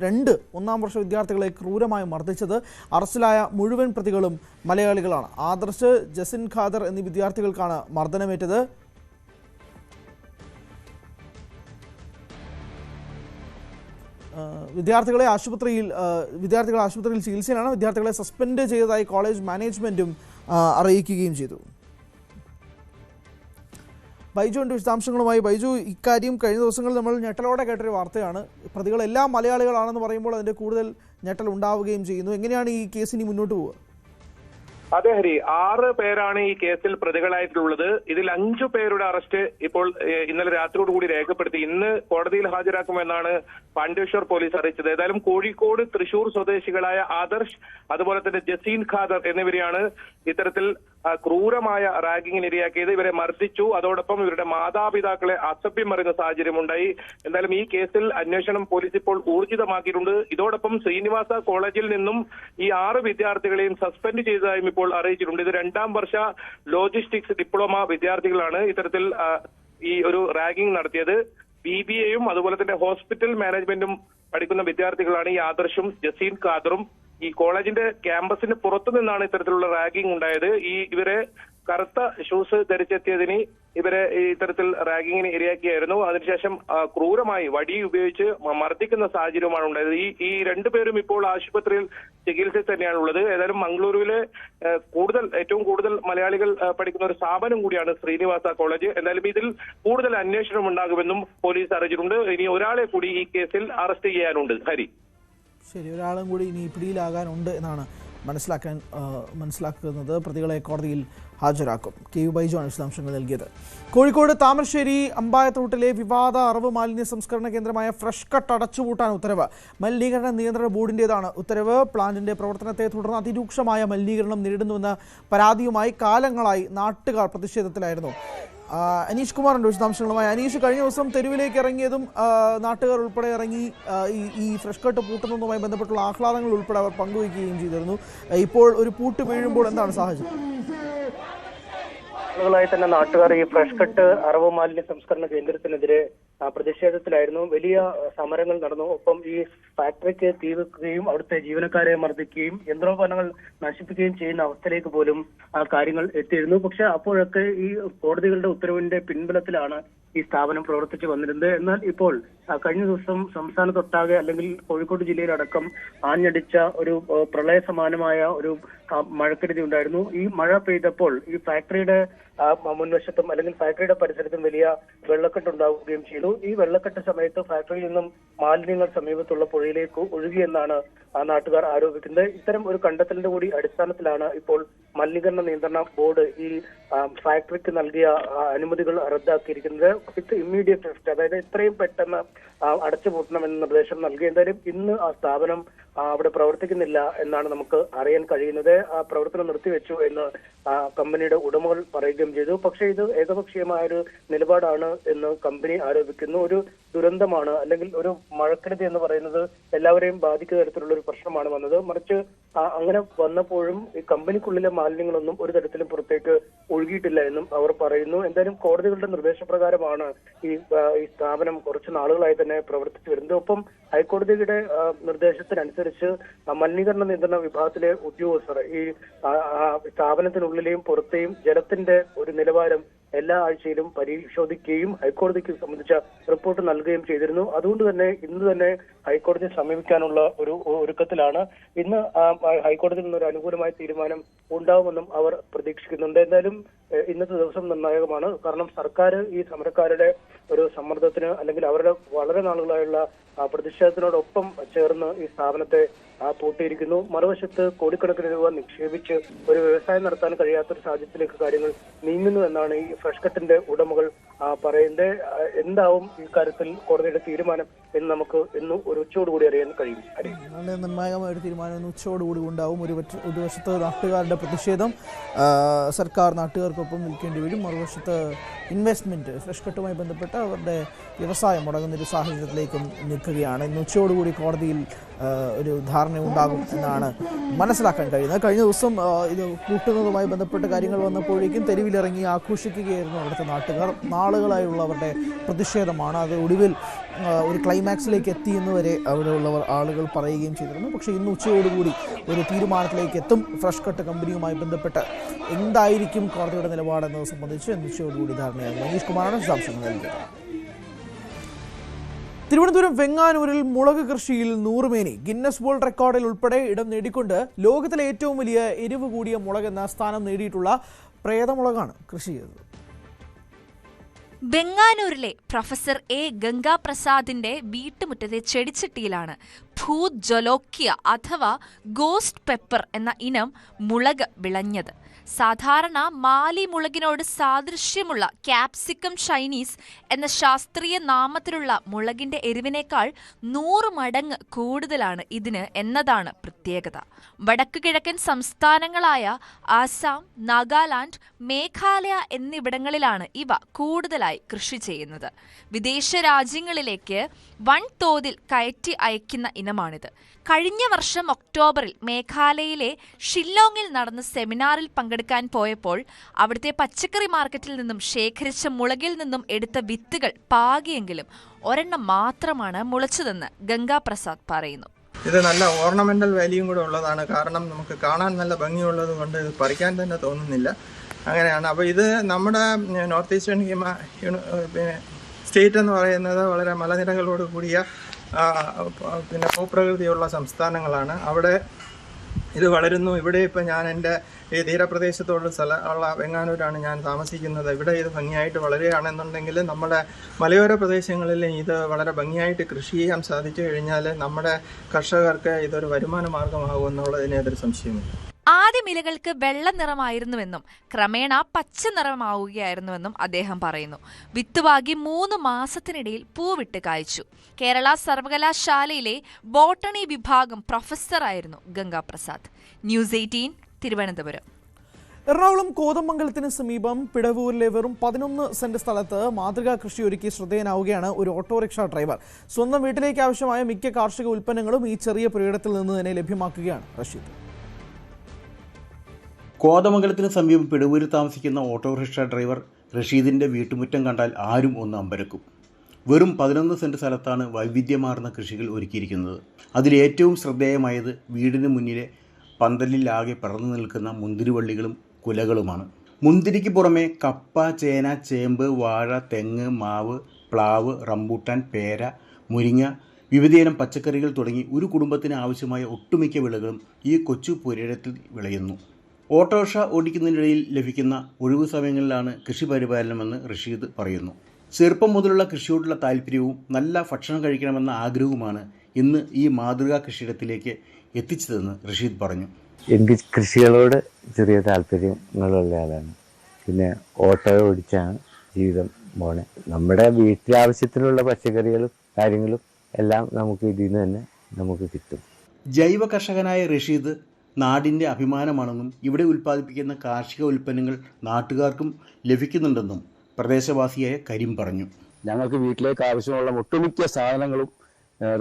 2 1-ാം വർഷ വിദ്യാർത്ഥികളെ ക്രൂരമായി മർദ്ദിച്ചത്. അറസ്റ്റിലായ മുഴുവൻ പ്രതികളും മലയാളികളാണ്. ആദർശ്, ജസിൻ ഖാദർ എന്നീ വിദ്യാർത്ഥികൾക്കാണ് മർദ്ദനമേറ്റത്. വിദ്യാർത്ഥികൾ ആശുപത്രിയിൽ ചികിത്സയിലാണ്. വിദ്യാർത്ഥികളെ സസ്പെൻഡ് ചെയ്തതായി കോളേജ് മാനേജ്മെന്റും അറിയിക്കുകയും ചെയ്തു. ബൈജുവിൻ്റെ വിശദാംശങ്ങളുമായി. ബൈജു, ഇക്കാര്യം കഴിഞ്ഞ ദിവസങ്ങളിൽ നമ്മൾ ഞെട്ടലോടെ കേട്ടൊരു വാർത്തയാണ്. പ്രതികളെല്ലാം മലയാളികളാണെന്ന് പറയുമ്പോൾ അതിൻ്റെ കൂടുതൽ ഞെട്ടൽ ഉണ്ടാവുകയും ചെയ്യുന്നു. എങ്ങനെയാണ് ഈ കേസ് ഇനി മുന്നോട്ട് പോവുക? അതെ ഹരി, 6 പേരാണ് ഈ കേസിൽ പ്രതികളായിട്ടുള്ളത്. ഇതിൽ 5 പേരുടെ അറസ്റ്റ് ഇപ്പോൾ ഇന്നലെ രാത്രിയോടുകൂടി രേഖപ്പെടുത്തി. ഇന്ന് കോടതിയിൽ ഹാജരാക്കുമെന്നാണ് പാണ്ഡ്യേശ്വർ പോലീസ് അറിയിച്ചത്. ഏതായാലും കോഴിക്കോട്, തൃശൂർ സ്വദേശികളായ ആദർശ്, അതുപോലെ തന്നെ ജസീൻ ഖാദർ എന്നിവരെയാണ് ഇത്തരത്തിൽ ക്രൂരമായ റാഗിങ്ങിന് ഇരയാക്കിയത്. ഇവരെ മർദ്ദിച്ചു. അതോടൊപ്പം ഇവരുടെ മാതാപിതാക്കളെ അസഭ്യം പറയുന്ന സാഹചര്യമുണ്ടായി. എന്തായാലും ഈ കേസിൽ അന്വേഷണം പോലീസ് ഇപ്പോൾ ഊർജിതമാക്കിയിട്ടുണ്ട്. ഇതോടൊപ്പം ശ്രീനിവാസ കോളേജിൽ നിന്നും ഈ 6 വിദ്യാർത്ഥികളെയും സസ്പെൻഡ് ചെയ്തതായും ഇപ്പോൾ അറിയിച്ചിട്ടുണ്ട്. ഇത് 2-ാം വർഷ ലോജിസ്റ്റിക്സ് ഡിപ്ലോമ വിദ്യാർത്ഥികളാണ് ഇത്തരത്തിൽ ഈ ഒരു റാഗിംഗ് നടത്തിയത്. BBA-യും അതുപോലെ തന്നെ ഹോസ്പിറ്റൽ മാനേജ്മെന്റും പഠിക്കുന്ന വിദ്യാർത്ഥികളാണ് ഈ ആദർശും ജസീൻ ഖാദറും. ഈ കോളേജിന്റെ ക്യാമ്പസിന് പുറത്തു നിന്നാണ് ഇത്തരത്തിലുള്ള റാഗിംഗ് ഉണ്ടായത്. ഇവരെ കറുത്ത ഷൂസ് ധരിച്ചെത്തിയതിന് ഇവരെ ഇത്തരത്തിൽ റാഗിങ്ങിന് ഇരയാക്കിയായിരുന്നു. അതിനുശേഷം ക്രൂരമായി വടി ഉപയോഗിച്ച് മർദ്ദിക്കുന്ന സാഹചര്യമാണ് ഉണ്ടായത്. ഈ 2 പേരും ഇപ്പോൾ ആശുപത്രിയിൽ ചികിത്സയിൽ തന്നെയാണ് ഉള്ളത്. ഏതായാലും മംഗളൂരുവിലെ ഏറ്റവും കൂടുതൽ മലയാളികൾ പഠിക്കുന്ന ഒരു സ്ഥാപനം കൂടിയാണ് ശ്രീനിവാസ കോളേജ്. എന്തായാലും ഇതിൽ കൂടുതൽ അന്വേഷണം ഉണ്ടാകുമെന്നും പോലീസ് അറിയിച്ചിട്ടുണ്ട്. ഇനി ഒരാളെ കൂടി ഈ കേസിൽ അറസ്റ്റ് ചെയ്യാനുണ്ട്. ഹരി, ശരി, ഒരാളും കൂടി ഇനി പിടിയിലാകാനുണ്ട് എന്നാണ് മനസ്സിലാക്കുന്നത്. പ്രതികളെ കോടതിയിൽ ഹാജരാക്കും. KU ബൈജുവാണ് വിശദാംശങ്ങൾ നൽകിയത്. കോഴിക്കോട് താമരശ്ശേരി അമ്പായത്തോട്ടിലെ വിവാദ അറവ് മാലിന്യ സംസ്കരണ കേന്ദ്രമായ ഫ്രഷ് കട്ട് അടച്ചുപൂട്ടാൻ ഉത്തരവ്. മലിനീകരണ നിയന്ത്രണ ബോർഡിൻ്റെതാണ് ഉത്തരവ്. പ്ലാന്റിന്റെ പ്രവർത്തനത്തെ തുടർന്ന് അതിരൂക്ഷമായ മലിനീകരണം നേരിടുന്നുവെന്ന പരാതിയുമായി കാലങ്ങളായി നാട്ടുകാർ പ്രതിഷേധത്തിലായിരുന്നു. അനീഷ് കുമാറിൻ്റെ വിശദാംശങ്ങളുമായി. അനീഷ്, കഴിഞ്ഞ ദിവസം തെരുവിലേക്ക് ഇറങ്ങിയതും നാട്ടുകാർ ഉൾപ്പെടെ ഇറങ്ങി ഈ ഫ്രഷ് കട്ട് പൂട്ടുന്നതുമായി ബന്ധപ്പെട്ടുള്ള ആഹ്ലാദങ്ങൾ ഉൾപ്പെടെ അവർ പങ്കുവയ്ക്കുകയും ചെയ്തിരുന്നു. ഇപ്പോൾ ഒരു പൂട്ട് വീഴുമ്പോൾ എന്താണ് സാഹചര്യം? ായി തന്നെ നാട്ടുകാർ ഈ ഫ്രഷ് കട്ട് അറവ് മാലിന്യ സംസ്കരണ കേന്ദ്രത്തിനെതിരെ പ്രതിഷേധത്തിലായിരുന്നു. വലിയ സമരങ്ങൾ നടന്നു. ഒപ്പം ഈ ഫാക്ടറിക്ക് തീ വെക്കുകയും അവിടുത്തെ ജീവനക്കാരെ മർദ്ദിക്കുകയും യന്ത്രോപകരണങ്ങൾ നശിപ്പിക്കുകയും ചെയ്യുന്ന അവസ്ഥയിലേക്ക് പോലും കാര്യങ്ങൾ എത്തിയിരുന്നു. പക്ഷെ അപ്പോഴൊക്കെ ഈ കോടതികളുടെ ഉത്തരവിന്റെ പിൻബലത്തിലാണ് ഈ സ്ഥാപനം പ്രവർത്തിച്ചു വന്നിരുന്നത്. എന്നാൽ ഇപ്പോൾ കഴിഞ്ഞ ദിവസം സംസ്ഥാനത്തൊട്ടാകെ അല്ലെങ്കിൽ കോഴിക്കോട് ജില്ലയിലടക്കം ആഞ്ഞടിച്ച ഒരു പ്രളയ സമാനമായ ഒരു മഴക്കെടുതി ഉണ്ടായിരുന്നു. ഈ മഴ പെയ്തപ്പോൾ ഈ ഫാക്ടറിയുടെ മുൻവശത്തും അല്ലെങ്കിൽ ഫാക്ടറിയുടെ പരിസരത്തും വലിയ വെള്ളക്കെട്ടുണ്ടാവുകയും ചെയ്തു. ഈ വെള്ളക്കെട്ട് സമയത്ത് ഫാക്ടറിയിൽ നിന്നും മാലിന്യങ്ങൾ സമീപത്തുള്ള പുഴയിലേക്ക് ഒഴുകിയെന്നാണ് നാട്ടുകാർ ആരോപിക്കുന്നത്. ഇത്തരം ഒരു കണ്ടെത്തലിന്റെ കൂടി അടിസ്ഥാനത്തിലാണ് ഇപ്പോൾ മലിനീകരണ നിയന്ത്രണ ബോർഡ് ഈ ഫാക്ടറിക്ക് നൽകിയ അനുമതികൾ റദ്ദാക്കിയിരിക്കുന്നത്. വിത്ത് ഇമ്മീഡിയറ്റ് എഫക്ട്, അതായത് എത്രയും പെട്ടെന്ന് അടച്ചുപൂട്ടണമെന്ന നിർദ്ദേശം നൽകി. എന്തായാലും ഇന്ന് ആ സ്ഥാപനം അവിടെ പ്രവർത്തിക്കുന്നില്ല എന്നാണ് നമുക്ക് അറിയാൻ കഴിയുന്നത്. ആ പ്രവർത്തനം നിർത്തിവെച്ചു എന്ന് കമ്പനിയുടെ ഉടമകൾ പറയുകയും ചെയ്തു. പക്ഷേ ഇത് ഏകപക്ഷീയമായ ഒരു നിലപാടാണ് എന്ന് കമ്പനി ആരോപിക്കുന്നു. ഒരു ദുരന്തമാണ് അല്ലെങ്കിൽ ഒരു മഴക്കെടുതി എന്ന് പറയുന്നത് എല്ലാവരെയും ബാധിക്കുന്ന തരത്തിലുള്ള ഒരു പ്രശ്നമാണ് വന്നത്. മറിച്ച് അങ്ങനെ വന്നപ്പോഴും ഈ കമ്പനിക്കുള്ളിലെ മാലിന്യങ്ങളൊന്നും ഒരു തരത്തിലും പുറത്തേക്ക് ഒഴുകിയിട്ടില്ല എന്നും അവർ പറയുന്നു. എന്തായാലും കോടതികളുടെ നിർദ്ദേശപ്രകാരമാണ് ഈ സ്ഥാപനം കുറച്ച് നാളുകളായി തന്നെ പ്രവർത്തിച്ചു വരുന്നത്. ഒപ്പം ഹൈക്കോടതിയുടെ നിർദ്ദേശത്തിനനുസരിച്ച് മലിനീകരണ നിയന്ത്രണ വിഭാഗത്തിലെ ഉദ്യോഗസ്ഥർ ഈ സ്ഥാപനത്തിനുള്ളിലെയും പുറത്തെയും ജലത്തിന്റെ ഒരു നിലവാരം എല്ലാ ആഴ്ചയിലും പരിശോധിക്കുകയും ഹൈക്കോടതിക്ക് സംബന്ധിച്ച റിപ്പോർട്ട് നൽകുകയും ചെയ്തിരുന്നു. അതുകൊണ്ട് തന്നെ ഇന്ന് തന്നെ ഹൈക്കോടതിയെ സമീപിക്കാനുള്ള ഒരു ഒരുക്കത്തിലാണ്. ഇന്ന് ഹൈക്കോടതിയിൽ നിന്നൊരു അനുകൂലമായ തീരുമാനം ഉണ്ടാവുമെന്നും അവർ പ്രതീക്ഷിക്കുന്നുണ്ട്. എന്തായാലും ഇന്നത്തെ ദിവസം നിർണായകമാണ്. കാരണം സർക്കാർ ഈ സമരക്കാരുടെ ഒരു സമ്മർദ്ദത്തിന് അല്ലെങ്കിൽ അവരുടെ വളരെ നാളുകളായുള്ള പ്രതിഷേധത്തിനോടൊപ്പം ചേർന്ന് ഈ സ്ഥാപനത്തെ പൂട്ടിയിരിക്കുന്നു. മറുവശത്ത് കോടിക്കണക്കിന് രൂപ നിക്ഷേപിച്ച് ഒരു വ്യവസായം നടത്താൻ കഴിയാത്തൊരു സാഹചര്യത്തിലേക്ക് കാര്യങ്ങൾ നീങ്ങുന്നു എന്നാണ് ഈ ഫ്രഷ് കട്ടിന്റെ ഉടമകൾ പറയുന്നത്. എന്താവും ഇക്കാര്യത്തിൽ കോടതിയുടെ തീരുമാനം എന്ന് നമുക്ക് ഇന്ന് ഒരു ഉച്ചയോടുകൂടി അറിയാൻ കഴിയും. വളരെ നിർണായകമായ ഒരു തീരുമാനം ഉച്ചയോടുകൂടി ഉണ്ടാവും. ഒരു വശത്ത് നാട്ടുകാരുടെ പ്രതിഷേധം, സർക്കാർ നാട്ടുകാർക്കൊപ്പം നിൽക്കേണ്ടി വരും. മറുവശത്ത് ഇൻവെസ്റ്റ്മെന്റ് ഫ്രഷ് കട്ടുമായി ബന്ധപ്പെട്ട് അവരുടെ വ്യവസായം മുടങ്ങുന്നൊരു സാഹചര്യത്തിലേക്കും നിൽക്കുകയാണ്. ഇന്ന് ഉച്ചയോടുകൂടി കോടതിയിൽ ഒരു ധാരണ ഉണ്ടാകും എന്നാണ് മനസ്സിലാക്കാൻ കഴിയുന്നത്. കഴിഞ്ഞ ദിവസം ഇത് കൂട്ടുന്നതുമായി ബന്ധപ്പെട്ട കാര്യങ്ങൾ വന്നപ്പോഴേക്കും തെരുവിലിറങ്ങി ആഘോഷിക്കുകയായിരുന്നു അവിടുത്തെ നാട്ടുകാർ. നാളുകളായുള്ള അവരുടെ പ്രതിഷേധമാണ്. അത് ഒടുവിൽ ഒരു ക്ലൈമാക്സിലേക്ക് എത്തിയെന്ന് വരെ അവിടെയുള്ളവർ ആളുകൾ പറയുകയും ചെയ്തിരുന്നു. പക്ഷേ ഇന്ന് ഉച്ചയോടുകൂടി ഒരു തീരുമാനത്തിലേക്ക് എത്തും. ഫ്രഷ് കട്ട് കമ്പനിയുമായി ബന്ധപ്പെട്ട് എന്തായിരിക്കും കോടതിയുടെ നിലപാടെന്നത് സംബന്ധിച്ച് ഇന്ന് ഉച്ചയോടുകൂടി ധാരണയാകും. മനീഷ് കുമാറാണ് വിശദാംശങ്ങൾ നൽകിയത്. തിരുവനന്തപുരം വെങ്ങാനൂരിൽ മുളക് കൃഷിയിൽ 100 മേനി ഗിന്നസ് വേൾഡ് റെക്കോർഡിൽ ഉൾപ്പെടെ ഇടം നേടിക്കൊണ്ട് ലോകത്തിലെ ഏറ്റവും വലിയ എരിവ് കൂടിയ മുളക് എന്ന സ്ഥാനം നേടിയിട്ടുള്ള പ്രേതമുളകാണ് കൃഷി ചെയ്തത്. വെങ്ങാനൂരിലെ പ്രൊഫസർ എ ഗംഗാപ്രസാദിന്റെ വീട്ടുമുറ്റത്തെ ചെടിച്ചട്ടിയിലാണ് ഭൂത് ജൊലോക്കിയ അഥവാ ഗോസ്റ്റ് പെപ്പർ എന്ന ഇനം മുളക് വിളഞ്ഞത്. സാധാരണ മാലി മുളകിനോട് സാദൃശ്യമുള്ള ക്യാപ്സിക്കം ചൈനീസ് എന്ന ശാസ്ത്രീയ നാമത്തിലുള്ള മുളകിന്റെ എരിവിനേക്കാൾ 100 മടങ്ങ് കൂടുതലാണ് ഇതിന് എന്നതാണ് പ്രത്യേകത. വടക്കുകിഴക്കൻ സംസ്ഥാനങ്ങളായ ആസാം, നാഗാലാൻഡ്, മേഘാലയ എന്നിവിടങ്ങളിലാണ് ഇവ കൂടുതലായി കൃഷി ചെയ്യുന്നത്. വിദേശ രാജ്യങ്ങളിലേക്ക് വൻതോതിൽ കയറ്റി അയക്കുന്ന ഇനമാണിത്. കഴിഞ്ഞ വർഷം ഒക്ടോബറിൽ മേഘാലയയിലെ ഷില്ലോങ്ങിൽ നടന്ന സെമിനാറിൽ പങ്കെടുക്കാൻ പോയപ്പോൾ അവിടുത്തെ പച്ചക്കറി മാർക്കറ്റിൽ നിന്നും ശേഖരിച്ച മുളകിൽ നിന്നും എടുത്ത വിത്തുകൾ പാകിയെങ്കിലും ഒരെണ്ണം മാത്രമാണ് മുളച്ചതെന്ന് ഗംഗാപ്രസാദ് പറയുന്നു. ഇത് നല്ല ഓർണമെന്റൽ വാല്യൂയും കൂടെ ഉള്ളതാണ്. കാരണം നമുക്ക് കാണാൻ നല്ല ഭംഗിയുള്ളത് കൊണ്ട് ഇത് പറിക്കാൻ തന്നെ തോന്നുന്നില്ല. അങ്ങനെയാണ്. അപ്പോൾ ഇത് നമ്മുടെ നോർത്ത് ഈസ്റ്റേൺ സ്റ്റേറ്റ് എന്ന് പറയുന്നത് വളരെ മലനിരകളോട് കൂടിയ ഭൂപ്രകൃതിയുള്ള സംസ്ഥാനങ്ങളാണ്. അവിടെ ഇത് വളരുന്നു. ഇവിടെ ഇപ്പം ഞാൻ എൻ്റെ ഈ തീരപ്രദേശത്തോട് ഉള്ള വെങ്ങാനൂരാണ് ഞാൻ താമസിക്കുന്നത്. ഇവിടെ ഇത് ഭംഗിയായിട്ട് വളരുകയാണെന്നുണ്ടെങ്കിൽ നമ്മുടെ മലയോര പ്രദേശങ്ങളിൽ ഇത് വളരെ ഭംഗിയായിട്ട് കൃഷി ചെയ്യാൻ സാധിച്ചു കഴിഞ്ഞാൽ നമ്മുടെ കർഷകർക്ക് ഇതൊരു വരുമാന മാർഗമാകും എന്നുള്ളതിന് യാതൊരു സംശയമില്ല. ആദ്യം ഇലകൾക്ക് വെള്ള നിറമായിരുന്നുവെന്നും ക്രമേണ പച്ച നിറമാവുകയായിരുന്നുവെന്നും അദ്ദേഹം പറയുന്നു. വിത്തുവാകി 3 മാസത്തിനിടയിൽ പൂവിട്ട് കായ്ച്ചു. കേരള സർവകലാശാലയിലെ ബോട്ടണി വിഭാഗം പ്രൊഫസറായിരുന്നു ഗംഗാപ്രസാദ്. ന്യൂസ് 18 തിരുവനന്തപുരം. എറണാകുളം കോതമംഗലത്തിന് സമീപം പിടവൂരിലെ വെറും 11 സെന്റ് സ്ഥലത്ത് മാതൃകാ കൃഷി ഒരുക്കി ശ്രദ്ധേയനാവുകയാണ് ഒരു ഓട്ടോറിക്ഷ ഡ്രൈവർ. സ്വന്തം വീട്ടിലേക്ക് ആവശ്യമായ മിക്ക കാർഷിക ഉൽപ്പന്നങ്ങളും ഈ ചെറിയ പുരയിടത്തിൽ നിന്ന് തന്നെ ലഭ്യമാക്കുകയാണ് റഷീദ്. കോതമംഗലത്തിന് സമീപം പിടവൂരിൽ താമസിക്കുന്ന ഓട്ടോറിക്ഷ ഡ്രൈവർ റഷീദിൻ്റെ വീട്ടുമുറ്റം കണ്ടാൽ ആരും ഒന്ന് അമ്പരക്കും. വെറും 11 സെന്റ് സ്ഥലത്താണ് വൈവിധ്യമാർന്ന കൃഷികൾ ഒരുക്കിയിരിക്കുന്നത്. അതിലേറ്റവും ശ്രദ്ധേയമായത് വീടിന് മുന്നിലെ പന്തലിലാകെ പടർന്നു നിൽക്കുന്ന മുന്തിരിവള്ളികളും കുലകളുമാണ്. മുന്തിരിക്ക് പുറമെ കപ്പ, ചേന, ചേമ്പ്, വാഴ, തെങ്ങ്, മാവ്, പ്ലാവ്, റംബൂട്ടാൻ, പേര, മുരിങ്ങ, വിവിധയിനം പച്ചക്കറികൾ തുടങ്ങി ഒരു കുടുംബത്തിന് ആവശ്യമായ ഒട്ടുമിക്ക വിളകളും ഈ കൊച്ചു പുരയിടത്തിൽ വിളയുന്നു. ഓട്ടോറിക്ഷ ഓടിക്കുന്നതിനിടയിൽ ലഭിക്കുന്ന ഒഴിവു സമയങ്ങളിലാണ് കൃഷി പരിപാലനമെന്ന് റഷീദ് പറയുന്നു. ചെറുപ്പം മുതലുള്ള കൃഷിയോടുള്ള താല്പര്യവും നല്ല ഭക്ഷണം കഴിക്കണമെന്ന ആഗ്രഹവുമാണ് ഇന്ന് ഈ മാതൃകാ കൃഷിയിടത്തിലേക്ക് എത്തിച്ചതെന്ന് റഷീദ് പറഞ്ഞു. എനിക്ക് കൃഷികളോട് ചെറിയ താല്പര്യങ്ങളുള്ള ആളാണ്. പിന്നെ ഓട്ടോ ഓടിച്ചാണ് ജീവിതം പോണെ. നമ്മുടെ വീട്ടിലാവശ്യത്തിനുള്ള പച്ചക്കറികളും കാര്യങ്ങളും എല്ലാം നമുക്ക് ഇതിൽ നിന്ന് തന്നെ നമുക്ക് കിട്ടും. ജൈവ കർഷകനായ റഷീദ് നാടിൻ്റെ അഭിമാനമാണെന്നും ഇവിടെ ഉൽപ്പാദിപ്പിക്കുന്ന കാർഷിക ഉൽപ്പന്നങ്ങൾ നാട്ടുകാർക്കും ലഭിക്കുന്നുണ്ടെന്നും പ്രദേശവാസിയായ കരീം പറഞ്ഞു. ഞങ്ങൾക്ക് വീട്ടിലേക്ക് ആവശ്യമുള്ള ഒട്ടുമിക്ക സാധനങ്ങളും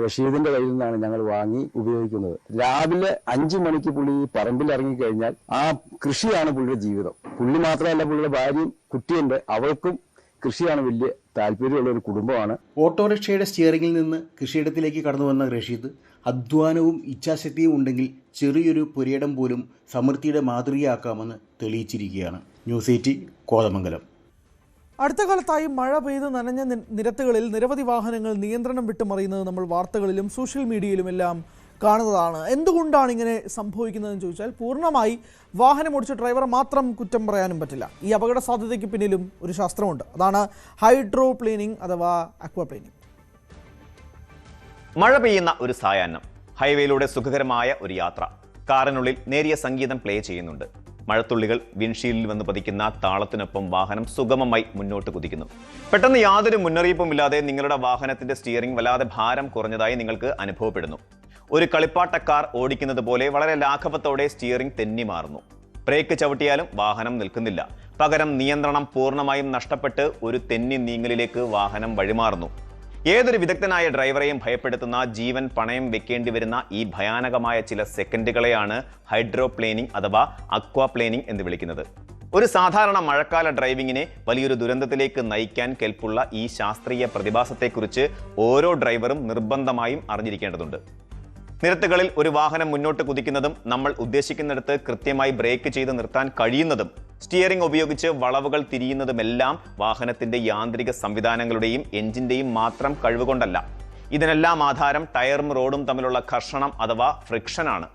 റഷീദിന്റെ കയ്യിൽ നിന്നാണ് ഞങ്ങൾ വാങ്ങി ഉപയോഗിക്കുന്നത്. രാവിലെ 5 മണിക്ക് പുള്ളി പറമ്പിൽ ഇറങ്ങിക്കഴിഞ്ഞാൽ ആ കൃഷിയാണ് പുള്ളിയുടെ ജീവിതം. പുള്ളി മാത്രമല്ല, പുള്ളിയുടെ ഭാര്യയും കുട്ടിയുണ്ട്, അവൾക്കും കൃഷിയാണ് വലിയ താല്പര്യമുള്ള ഒരു കുടുംബമാണ്. ഓട്ടോറിക്ഷയുടെ സ്റ്റിയറിംഗിൽ നിന്ന് കൃഷിയിടത്തിലേക്ക് കടന്നു വന്ന റഷീദ് അധ്വാനവും ഇച്ഛാശക്തിയും ഉണ്ടെങ്കിൽ ചെറിയൊരു പുരയിടം പോലും സമൃദ്ധിയുടെ മാതൃകയാക്കാമെന്ന് തെളിയിച്ചിരിക്കുകയാണ്. ന്യൂസ് 18 കോതമംഗലം. അടുത്ത കാലത്തായി മഴ പെയ്ത് നനഞ്ഞ നിരത്തുകളിൽ നിരവധി വാഹനങ്ങൾ നിയന്ത്രണം വിട്ടുമറിയുന്നത് നമ്മൾ വാർത്തകളിലും സോഷ്യൽ മീഡിയയിലുമെല്ലാം കാണുന്നതാണ്. എന്തുകൊണ്ടാണ് ഇങ്ങനെ സംഭവിക്കുന്നതെന്ന് ചോദിച്ചാൽ പൂർണ്ണമായി വാഹനം ഓടിച്ച ഡ്രൈവറെ മാത്രം കുറ്റം പറയാനും പറ്റില്ല. ഈ അപകട സാധ്യതയ്ക്ക് പിന്നിലും ഒരു ശാസ്ത്രമുണ്ട്. അതാണ് ഹൈഡ്രോപ്ലെയിനിങ് അഥവാ അക്വാപ്ലെയിനിങ്. മഴ പെയ്യുന്ന ഒരു സായാഹ്നം, ഹൈവേയിലൂടെ സുഖകരമായ ഒരു യാത്ര. കാറിനുള്ളിൽ നേരിയ സംഗീതം പ്ലേ ചെയ്യുന്നുണ്ട്. മഴത്തുള്ളികൾ വിൻഷീൽഡിൽ വന്ന് പതിക്കുന്ന താളത്തിനൊപ്പം വാഹനം സുഗമമായി മുന്നോട്ട് കുതിക്കുന്നു. പെട്ടെന്ന് യാതൊരു മുന്നറിയിപ്പുമില്ലാതെ നിങ്ങളുടെ വാഹനത്തിന്റെ സ്റ്റിയറിംഗ് വല്ലാതെ ഭാരം കുറഞ്ഞതായി നിങ്ങൾക്ക് അനുഭവപ്പെടുന്നു. ഒരു കളിപ്പാട്ട കാർ ഓടിക്കുന്നത് പോലെ വളരെ ലാഘവത്തോടെ സ്റ്റിയറിംഗ് തെന്നി മാറുന്നു. ബ്രേക്ക് ചവിട്ടിയാലും വാഹനം നിൽക്കുന്നില്ല. പകരം നിയന്ത്രണം പൂർണ്ണമായും നഷ്ടപ്പെട്ട് ഒരു തെന്നി നീങ്ങലിലേക്ക് വാഹനം വഴിമാറുന്നു. ഏതൊരു വിദഗ്ധനായ ഡ്രൈവറെയും ഭയപ്പെടുത്തുന്ന, ജീവൻ പണയം വെക്കേണ്ടി വരുന്ന ഈ ഭയാനകമായ ചില സെക്കൻഡുകളെയാണ് ഹൈഡ്രോപ്ലെയിനിങ് അഥവാ അക്വാപ്ലെയിനിങ് എന്ന് വിളിക്കുന്നത്. ഒരു സാധാരണ മഴക്കാല ഡ്രൈവിങ്ങിനെ വലിയൊരു ദുരന്തത്തിലേക്ക് നയിക്കാൻ കെൽപ്പുള്ള ഈ ശാസ്ത്രീയ പ്രതിഭാസത്തെക്കുറിച്ച് ഓരോ ഡ്രൈവറും നിർബന്ധമായും അറിഞ്ഞിരിക്കേണ്ടതുണ്ട്. നിരത്തുകളിൽ ഒരു വാഹനം മുന്നോട്ട് കുതിക്കുന്നതും നമ്മൾ ഉദ്ദേശിക്കുന്നിടത്ത് കൃത്യമായി ബ്രേക്ക് ചെയ്ത് നിർത്താൻ കഴിയുന്നതും സ്റ്റിയറിംഗ് ഉപയോഗിച്ച് വളവുകൾ തിരിയുന്നതുമെല്ലാം വാഹനത്തിന്റെ യാന്ത്രിക സംവിധാനങ്ങളുടെയും എഞ്ചിന്റെയും മാത്രം കഴിവുകൊണ്ടല്ല. ഇതിനെല്ലാം ആധാരം ടയറും റോഡും തമ്മിലുള്ള ഘർഷണം അഥവാ ഫ്രിക്ഷനാണ്.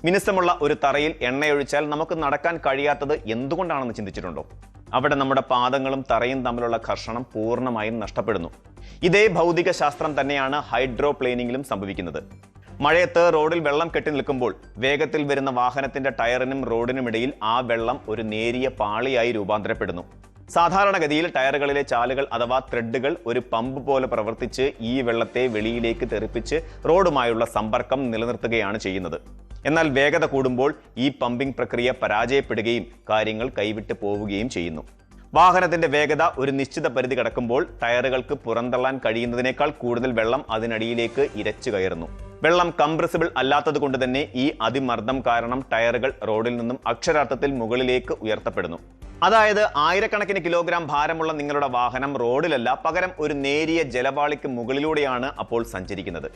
മിനുസമുള്ള ഒരു തറയിൽ എണ്ണയൊഴിച്ചാൽ നമുക്ക് നടക്കാൻ കഴിയാത്തത് എന്തുകൊണ്ടാണെന്ന് ചിന്തിച്ചിട്ടുണ്ടോ? അവിടെ നമ്മുടെ പാദങ്ങളും തറയും തമ്മിലുള്ള ഘർഷണം പൂർണ്ണമായും നഷ്ടപ്പെടുന്നു. ഇതേ ഭൗതിക ശാസ്ത്രം തന്നെയാണ് ഹൈഡ്രോപ്ലെയിനിങ്ങിലും സംഭവിക്കുന്നത്. മഴയത്ത് റോഡിൽ വെള്ളം കെട്ടി നിൽക്കുമ്പോൾ വേഗത്തിൽ വരുന്ന വാഹനത്തിന്റെ ടയറിനും റോഡിനുമിടയിൽ ആ വെള്ളം ഒരു നേരിയ പാളിയായി രൂപാന്തരപ്പെടുന്നു. സാധാരണഗതിയിൽ ടയറുകളിലെ ചാലുകൾ അഥവാ ത്രെഡുകൾ ഒരു പമ്പ് പോലെ പ്രവർത്തിച്ച് ഈ വെള്ളത്തെ വെളിയിലേക്ക് തെറിപ്പിച്ച് റോഡുമായുള്ള സമ്പർക്കം നിലനിർത്തുകയാണ് ചെയ്യുന്നത്. എന്നാൽ വേഗത കൂടുമ്പോൾ ഈ പമ്പിംഗ് പ്രക്രിയ പരാജയപ്പെടുകയും കാര്യങ്ങൾ കൈവിട്ട് പോവുകയും ചെയ്യുന്നു. വാഹനത്തിന്റെ വേഗത ഒരു നിശ്ചിത പരിധി കടക്കുമ്പോൾ ടയറുകൾക്ക് പുറന്തള്ളാൻ കഴിയുന്നതിനേക്കാൾ കൂടുതൽ വെള്ളം അതിനടിയിലേക്ക് ഇരച്ചു കയറുന്നു. വെള്ളം കംപ്രസിബിൾ അല്ലാത്തത് കൊണ്ട് തന്നെ ഈ അതിമർദ്ദം കാരണം ടയറുകൾ റോഡിൽ നിന്നും അക്ഷരാർത്ഥത്തിൽ മുകളിലേക്ക് ഉയർത്തപ്പെടുന്നു. അതായത് ആയിരക്കണക്കിന് കിലോഗ്രാം ഭാരമുള്ള നിങ്ങളുടെ വാഹനം റോഡിലല്ല, പകരം ഒരു നേരിയ ജലപാളിക്ക് മുകളിലൂടെയാണ് അപ്പോൾ സഞ്ചരിക്കുന്നത്.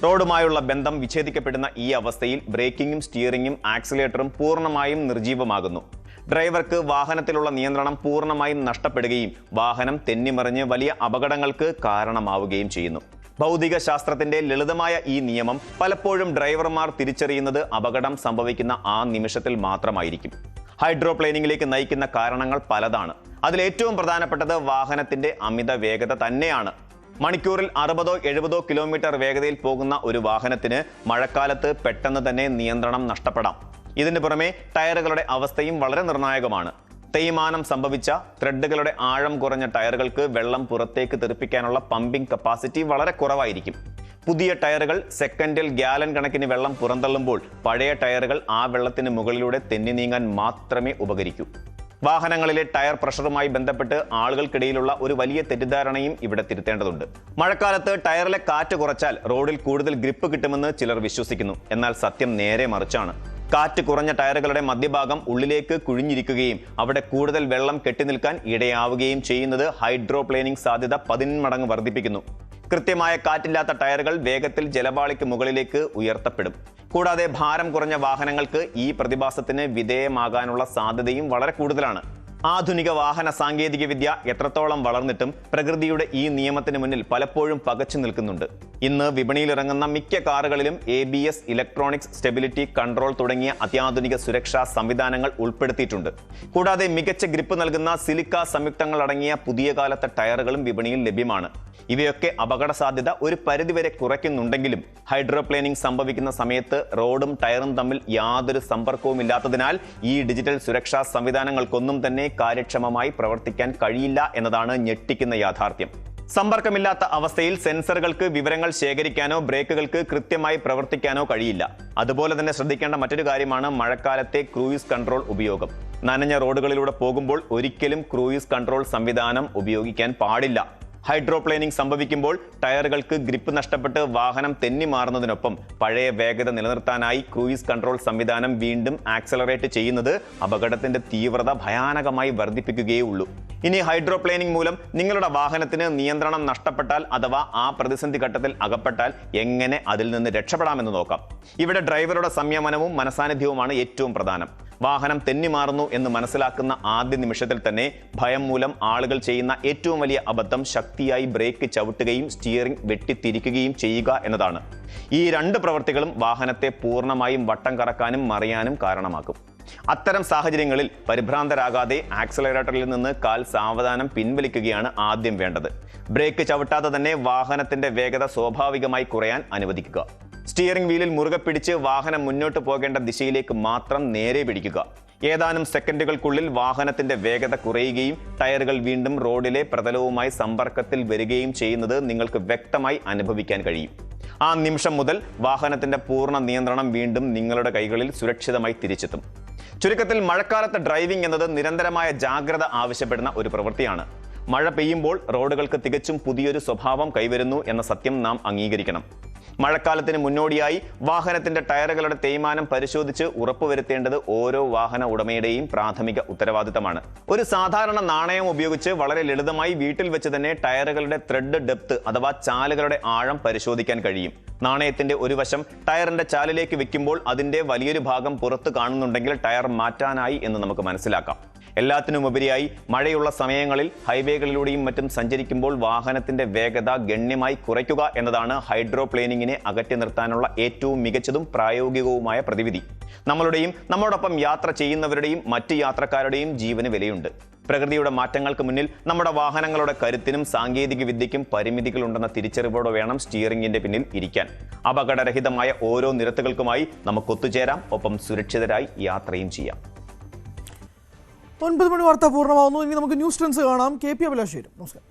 റോഡുമായുള്ള ബന്ധം വിച്ഛേദിക്കപ്പെടുന്ന ഈ അവസ്ഥയിൽ ബ്രേക്കിങ്ങും സ്റ്റിയറിംഗും ആക്സിലേറ്ററും പൂർണ്ണമായും നിർജീവമാകുന്നു. ഡ്രൈവർക്ക് വാഹനത്തിലുള്ള നിയന്ത്രണം പൂർണ്ണമായും നഷ്ടപ്പെടുകയും വാഹനം തെന്നിമറിഞ്ഞ് വലിയ അപകടങ്ങൾക്ക് കാരണമാവുകയും ചെയ്യുന്നു. ഭൗതിക ശാസ്ത്രത്തിന്റെ ലളിതമായ ഈ നിയമം പലപ്പോഴും ഡ്രൈവർമാർ തിരിച്ചറിയുന്നത് അപകടം സംഭവിക്കുന്ന ആ നിമിഷത്തിൽ മാത്രമായിരിക്കും. ഹൈഡ്രോപ്ലെയിനിങ്ങിലേക്ക് നയിക്കുന്ന കാരണങ്ങൾ പലതാണ്. അതിലേറ്റവും പ്രധാനപ്പെട്ടത് വാഹനത്തിന്റെ അമിത വേഗത തന്നെയാണ്. മണിക്കൂറിൽ 60-70 കിലോമീറ്റർ വേഗതയിൽ പോകുന്ന ഒരു വാഹനത്തിന് മഴക്കാലത്ത് പെട്ടെന്ന് തന്നെ നിയന്ത്രണം നഷ്ടപ്പെടാം. ഇതിന് പുറമെ ടയറുകളുടെ അവസ്ഥയും വളരെ നിർണായകമാണ്. തേയ്മാനം സംഭവിച്ച ത്രെഡുകളുടെ ആഴം കുറഞ്ഞ ടയറുകൾക്ക് വെള്ളം പുറത്തേക്ക് തെറിപ്പിക്കാനുള്ള പമ്പിംഗ് കപ്പാസിറ്റി വളരെ കുറവായിരിക്കും. പുതിയ ടയറുകൾ സെക്കൻഡിൽ ഗാലൻ കണക്കിന് വെള്ളം പുറന്തള്ളുമ്പോൾ പഴയ ടയറുകൾ ആ വെള്ളത്തിന് മുകളിലൂടെ തെന്നി നീങ്ങാൻ മാത്രമേ ഉപകരിക്കൂ. വാഹനങ്ങളിലെ ടയർ പ്രഷറുമായി ബന്ധപ്പെട്ട് ആളുകൾക്കിടയിലുള്ള ഒരു വലിയ തെറ്റിദ്ധാരണയും ഇവിടെ തിരുത്തേണ്ടതുണ്ട്. മഴക്കാലത്ത് ടയറിലെ കാറ്റ് കുറച്ചാൽ റോഡിൽ കൂടുതൽ ഗ്രിപ്പ് കിട്ടുമെന്ന് ചിലർ വിശ്വസിക്കുന്നു. എന്നാൽ സത്യം നേരെ മറിച്ചാണ്. കാറ്റ് കുറഞ്ഞ ടയറുകളുടെ മധ്യഭാഗം ഉള്ളിലേക്ക് കുഴിഞ്ഞിരിക്കുകയും അവിടെ കൂടുതൽ വെള്ളം കെട്ടിനിൽക്കാൻ ഇടയാവുകയും ചെയ്യുന്നത് ഹൈഡ്രോപ്ലെയിനിങ് സാധ്യത 10 മടങ്ങ് വർദ്ധിപ്പിക്കുന്നു. കൃത്യമായ കാറ്റില്ലാത്ത ടയറുകൾ വേഗത്തിൽ ജലപാളിക്ക് മുകളിലേക്ക് ഉയർത്തപ്പെടും. കൂടാതെ ഭാരം കുറഞ്ഞ വാഹനങ്ങൾക്ക് ഈ പ്രതിഭാസത്തിന് വിധേയമാകാനുള്ള സാധ്യതയും വളരെ കൂടുതലാണ്. ആധുനിക വാഹന സാങ്കേതിക വിദ്യ എത്രത്തോളം വളർന്നിട്ടും പ്രകൃതിയുടെ ഈ നിയമത്തിന് മുന്നിൽ പലപ്പോഴും പകച്ചു നിൽക്കുന്നുണ്ട്. ഇന്ന് വിപണിയിലിറങ്ങുന്ന മിക്ക കാറുകളിലും ABS, ഇലക്ട്രോണിക്സ് സ്റ്റെബിലിറ്റി കൺട്രോൾ തുടങ്ങിയ അത്യാധുനിക സുരക്ഷാ സംവിധാനങ്ങൾ ഉൾപ്പെടുത്തിയിട്ടുണ്ട്. കൂടാതെ മികച്ച ഗ്രിപ്പ് നൽകുന്ന സിലിക്ക സംയുക്തങ്ങൾ അടങ്ങിയ പുതിയ കാലത്തെ ടയറുകളും വിപണിയിൽ ലഭ്യമാണ്. ഇവയൊക്കെ അപകട സാധ്യത ഒരു പരിധിവരെ കുറയ്ക്കുന്നുണ്ടെങ്കിലും ഹൈഡ്രോപ്ലേനിംഗ് സംഭവിക്കുന്ന സമയത്ത് റോഡും ടയറും തമ്മിൽ യാതൊരു സമ്പർക്കവും ഇല്ലാത്തതിനാൽ ഈ ഡിജിറ്റൽ സുരക്ഷാ സംവിധാനങ്ങൾക്കൊന്നും തന്നെ കാര്യക്ഷമമായി പ്രവർത്തിക്കാൻ കഴിയില്ല എന്നതാണ് ഞെട്ടിക്കുന്ന യാഥാർത്ഥ്യം. സമ്പർക്കമില്ലാത്ത അവസ്ഥയിൽ സെൻസറുകൾക്ക് വിവരങ്ങൾ ശേഖരിക്കാനോ ബ്രേക്കുകൾക്ക് കൃത്യമായി പ്രവർത്തിക്കാനോ കഴിയില്ല. അതുപോലെ തന്നെ ശ്രദ്ധിക്കേണ്ട മറ്റൊരു കാര്യമാണ് മഴക്കാലത്തെ ക്രൂയിസ് കൺട്രോൾ ഉപയോഗം. നനഞ്ഞ റോഡുകളിലൂടെ പോകുമ്പോൾ ഒരിക്കലും ക്രൂയിസ് കൺട്രോൾ സംവിധാനം ഉപയോഗിക്കാൻ പാടില്ല. ഹൈഡ്രോപ്ലേനിംഗ് സംഭവിക്കുമ്പോൾ ടയറുകൾക്ക് ഗ്രിപ്പ് നഷ്ടപ്പെട്ട് വാഹനം തെന്നി മാറുന്നതിനൊപ്പം പഴയ വേഗത നിലനിർത്താനായി ക്രൂയിസ് കൺട്രോൾ സംവിധാനം വീണ്ടും ആക്സലറേറ്റ് ചെയ്യുന്നത് അപകടത്തിന്റെ തീവ്രത ഭയാനകമായി വർദ്ധിപ്പിക്കുകയുള്ളൂ. ഇനി ഹൈഡ്രോപ്ലേനിംഗ് മൂലം നിങ്ങളുടെ വാഹനത്തിന് നിയന്ത്രണം നഷ്ടപ്പെട്ടാൽ അഥവാ ആ പ്രതിസന്ധി ഘട്ടത്തിൽ അകപ്പെട്ടാൽ എങ്ങനെ അതിൽ നിന്ന് രക്ഷപ്പെടാമെന്ന് നോക്കാം. ഇവിടെ ഡ്രൈവറുടെ സംയമനവും മനസാന്നിധ്യവുമാണ് ഏറ്റവും പ്രധാനം. വാഹനം തെന്നിമാറുന്നു എന്ന് മനസ്സിലാക്കുന്ന ആദ്യ നിമിഷത്തിൽ തന്നെ ഭയം മൂലം ആളുകൾ ചെയ്യുന്ന ഏറ്റവും വലിയ അബദ്ധം ശക്തിയായി ബ്രേക്ക് ചവിട്ടുകയും സ്റ്റിയറിംഗ് വെട്ടിത്തിരിക്കുകയും ചെയ്യുക എന്നതാണ്. ഈ രണ്ട് പ്രവൃത്തികളും വാഹനത്തെ പൂർണ്ണമായും വട്ടം കറക്കാനും മറിയാനും കാരണമാക്കും. അത്തരം സാഹചര്യങ്ങളിൽ പരിഭ്രാന്തരാകാതെ ആക്സിലറേറ്ററിൽ നിന്ന് കാൽ സാവധാനം പിൻവലിക്കുകയാണ് ആദ്യം വേണ്ടത്. ബ്രേക്ക് ചവിട്ടാതെ തന്നെ വാഹനത്തിന്റെ വേഗത സ്വാഭാവികമായി കുറയാൻ അനുവദിക്കുക. സ്റ്റിയറിംഗ് വീലിൽ മുറുകെ പിടിച്ച് വാഹനം മുന്നോട്ട് പോകേണ്ട ദിശയിലേക്ക് മാത്രം നേരെ പിടിക്കുക. ഏതാനും സെക്കൻഡുകൾക്കുള്ളിൽ വാഹനത്തിന്റെ വേഗത കുറയുകയും ടയറുകൾ വീണ്ടും റോഡിലെ പ്രതലവുമായി സമ്പർക്കത്തിൽ വരികയും ചെയ്യുന്നത് നിങ്ങൾക്ക് വ്യക്തമായി അനുഭവിക്കാൻ കഴിയും. ആ നിമിഷം മുതൽ വാഹനത്തിന്റെ പൂർണ്ണ നിയന്ത്രണം വീണ്ടും നിങ്ങളുടെ കൈകളിൽ സുരക്ഷിതമായി തിരിച്ചെത്തും. ചുരുക്കത്തിൽ മഴക്കാലത്ത് ഡ്രൈവിംഗ് എന്നത് നിരന്തരമായ ജാഗ്രത ആവശ്യപ്പെടുന്ന ഒരു പ്രവൃത്തിയാണ്. മഴ പെയ്യുമ്പോൾ റോഡുകൾക്ക് തികച്ചും പുതിയൊരു സ്വഭാവം കൈവരുന്നു എന്ന സത്യം നാം അംഗീകരിക്കണം. മഴക്കാലത്തിന് മുന്നോടിയായി വാഹനത്തിന്റെ ടയറുകളുടെ തേയ്മാനം പരിശോധിച്ച് ഉറപ്പുവരുത്തേണ്ടത് ഓരോ വാഹന ഉടമയുടെയും പ്രാഥമിക ഉത്തരവാദിത്തമാണ്. ഒരു സാധാരണ നാണയം ഉപയോഗിച്ച് വളരെ ലളിതമായി വീട്ടിൽ വെച്ച് തന്നെ ടയറുകളുടെ ത്രെഡ് ഡെപ്ത് അഥവാ ചാലുകളുടെ ആഴം പരിശോധിക്കാൻ കഴിയും. നാണയത്തിന്റെ ഒരു വശം ടയറിന്റെ ചാലിലേക്ക് വെക്കുമ്പോൾ അതിന്റെ വലിയൊരു ഭാഗം പുറത്ത് കാണുന്നുണ്ടെങ്കിൽ ടയർ മാറ്റാനായി എന്ന് നമുക്ക് മനസ്സിലാക്കാം. എല്ലാത്തിനുമുപരിയായി മഴയുള്ള സമയങ്ങളിൽ ഹൈവേകളിലൂടെയും മറ്റും സഞ്ചരിക്കുമ്പോൾ വാഹനത്തിന്റെ വേഗത ഗണ്യമായി കുറയ്ക്കുക എന്നതാണ് ഹൈഡ്രോപ്ലേനിങ്ങിനെ അകറ്റി നിർത്താനുള്ള ഏറ്റവും മികച്ചതും പ്രായോഗികവുമായ പ്രതിവിധി. നമ്മളുടെയും നമ്മോടൊപ്പം യാത്ര ചെയ്യുന്നവരുടെയും മറ്റ് യാത്രക്കാരുടെയും ജീവന് വിലയുണ്ട്. പ്രകൃതിയുടെ മാറ്റങ്ങൾക്ക് മുന്നിൽ നമ്മുടെ വാഹനങ്ങളുടെ കരുത്തിനും സാങ്കേതിക വിദ്യയ്ക്കും പരിമിതികളുണ്ടെന്ന തിരിച്ചറിവോടെ വേണം സ്റ്റിയറിംഗിന്റെ പിന്നിൽ ഇരിക്കാൻ. അപകടരഹിതമായ ഓരോ നിരത്തുകൾക്കുമായി നമുക്ക് ഒത്തുചേരാം, ഒപ്പം സുരക്ഷിതരായി യാത്രയും ചെയ്യാം. 9 മണി വാർത്ത പൂർണ്ണമാവുന്നു. ഇനി നമുക്ക് ന്യൂസ് ട്രെൻഡ്സ് കാണാം. KP അഭിലാഷ്. നമസ്കാരം.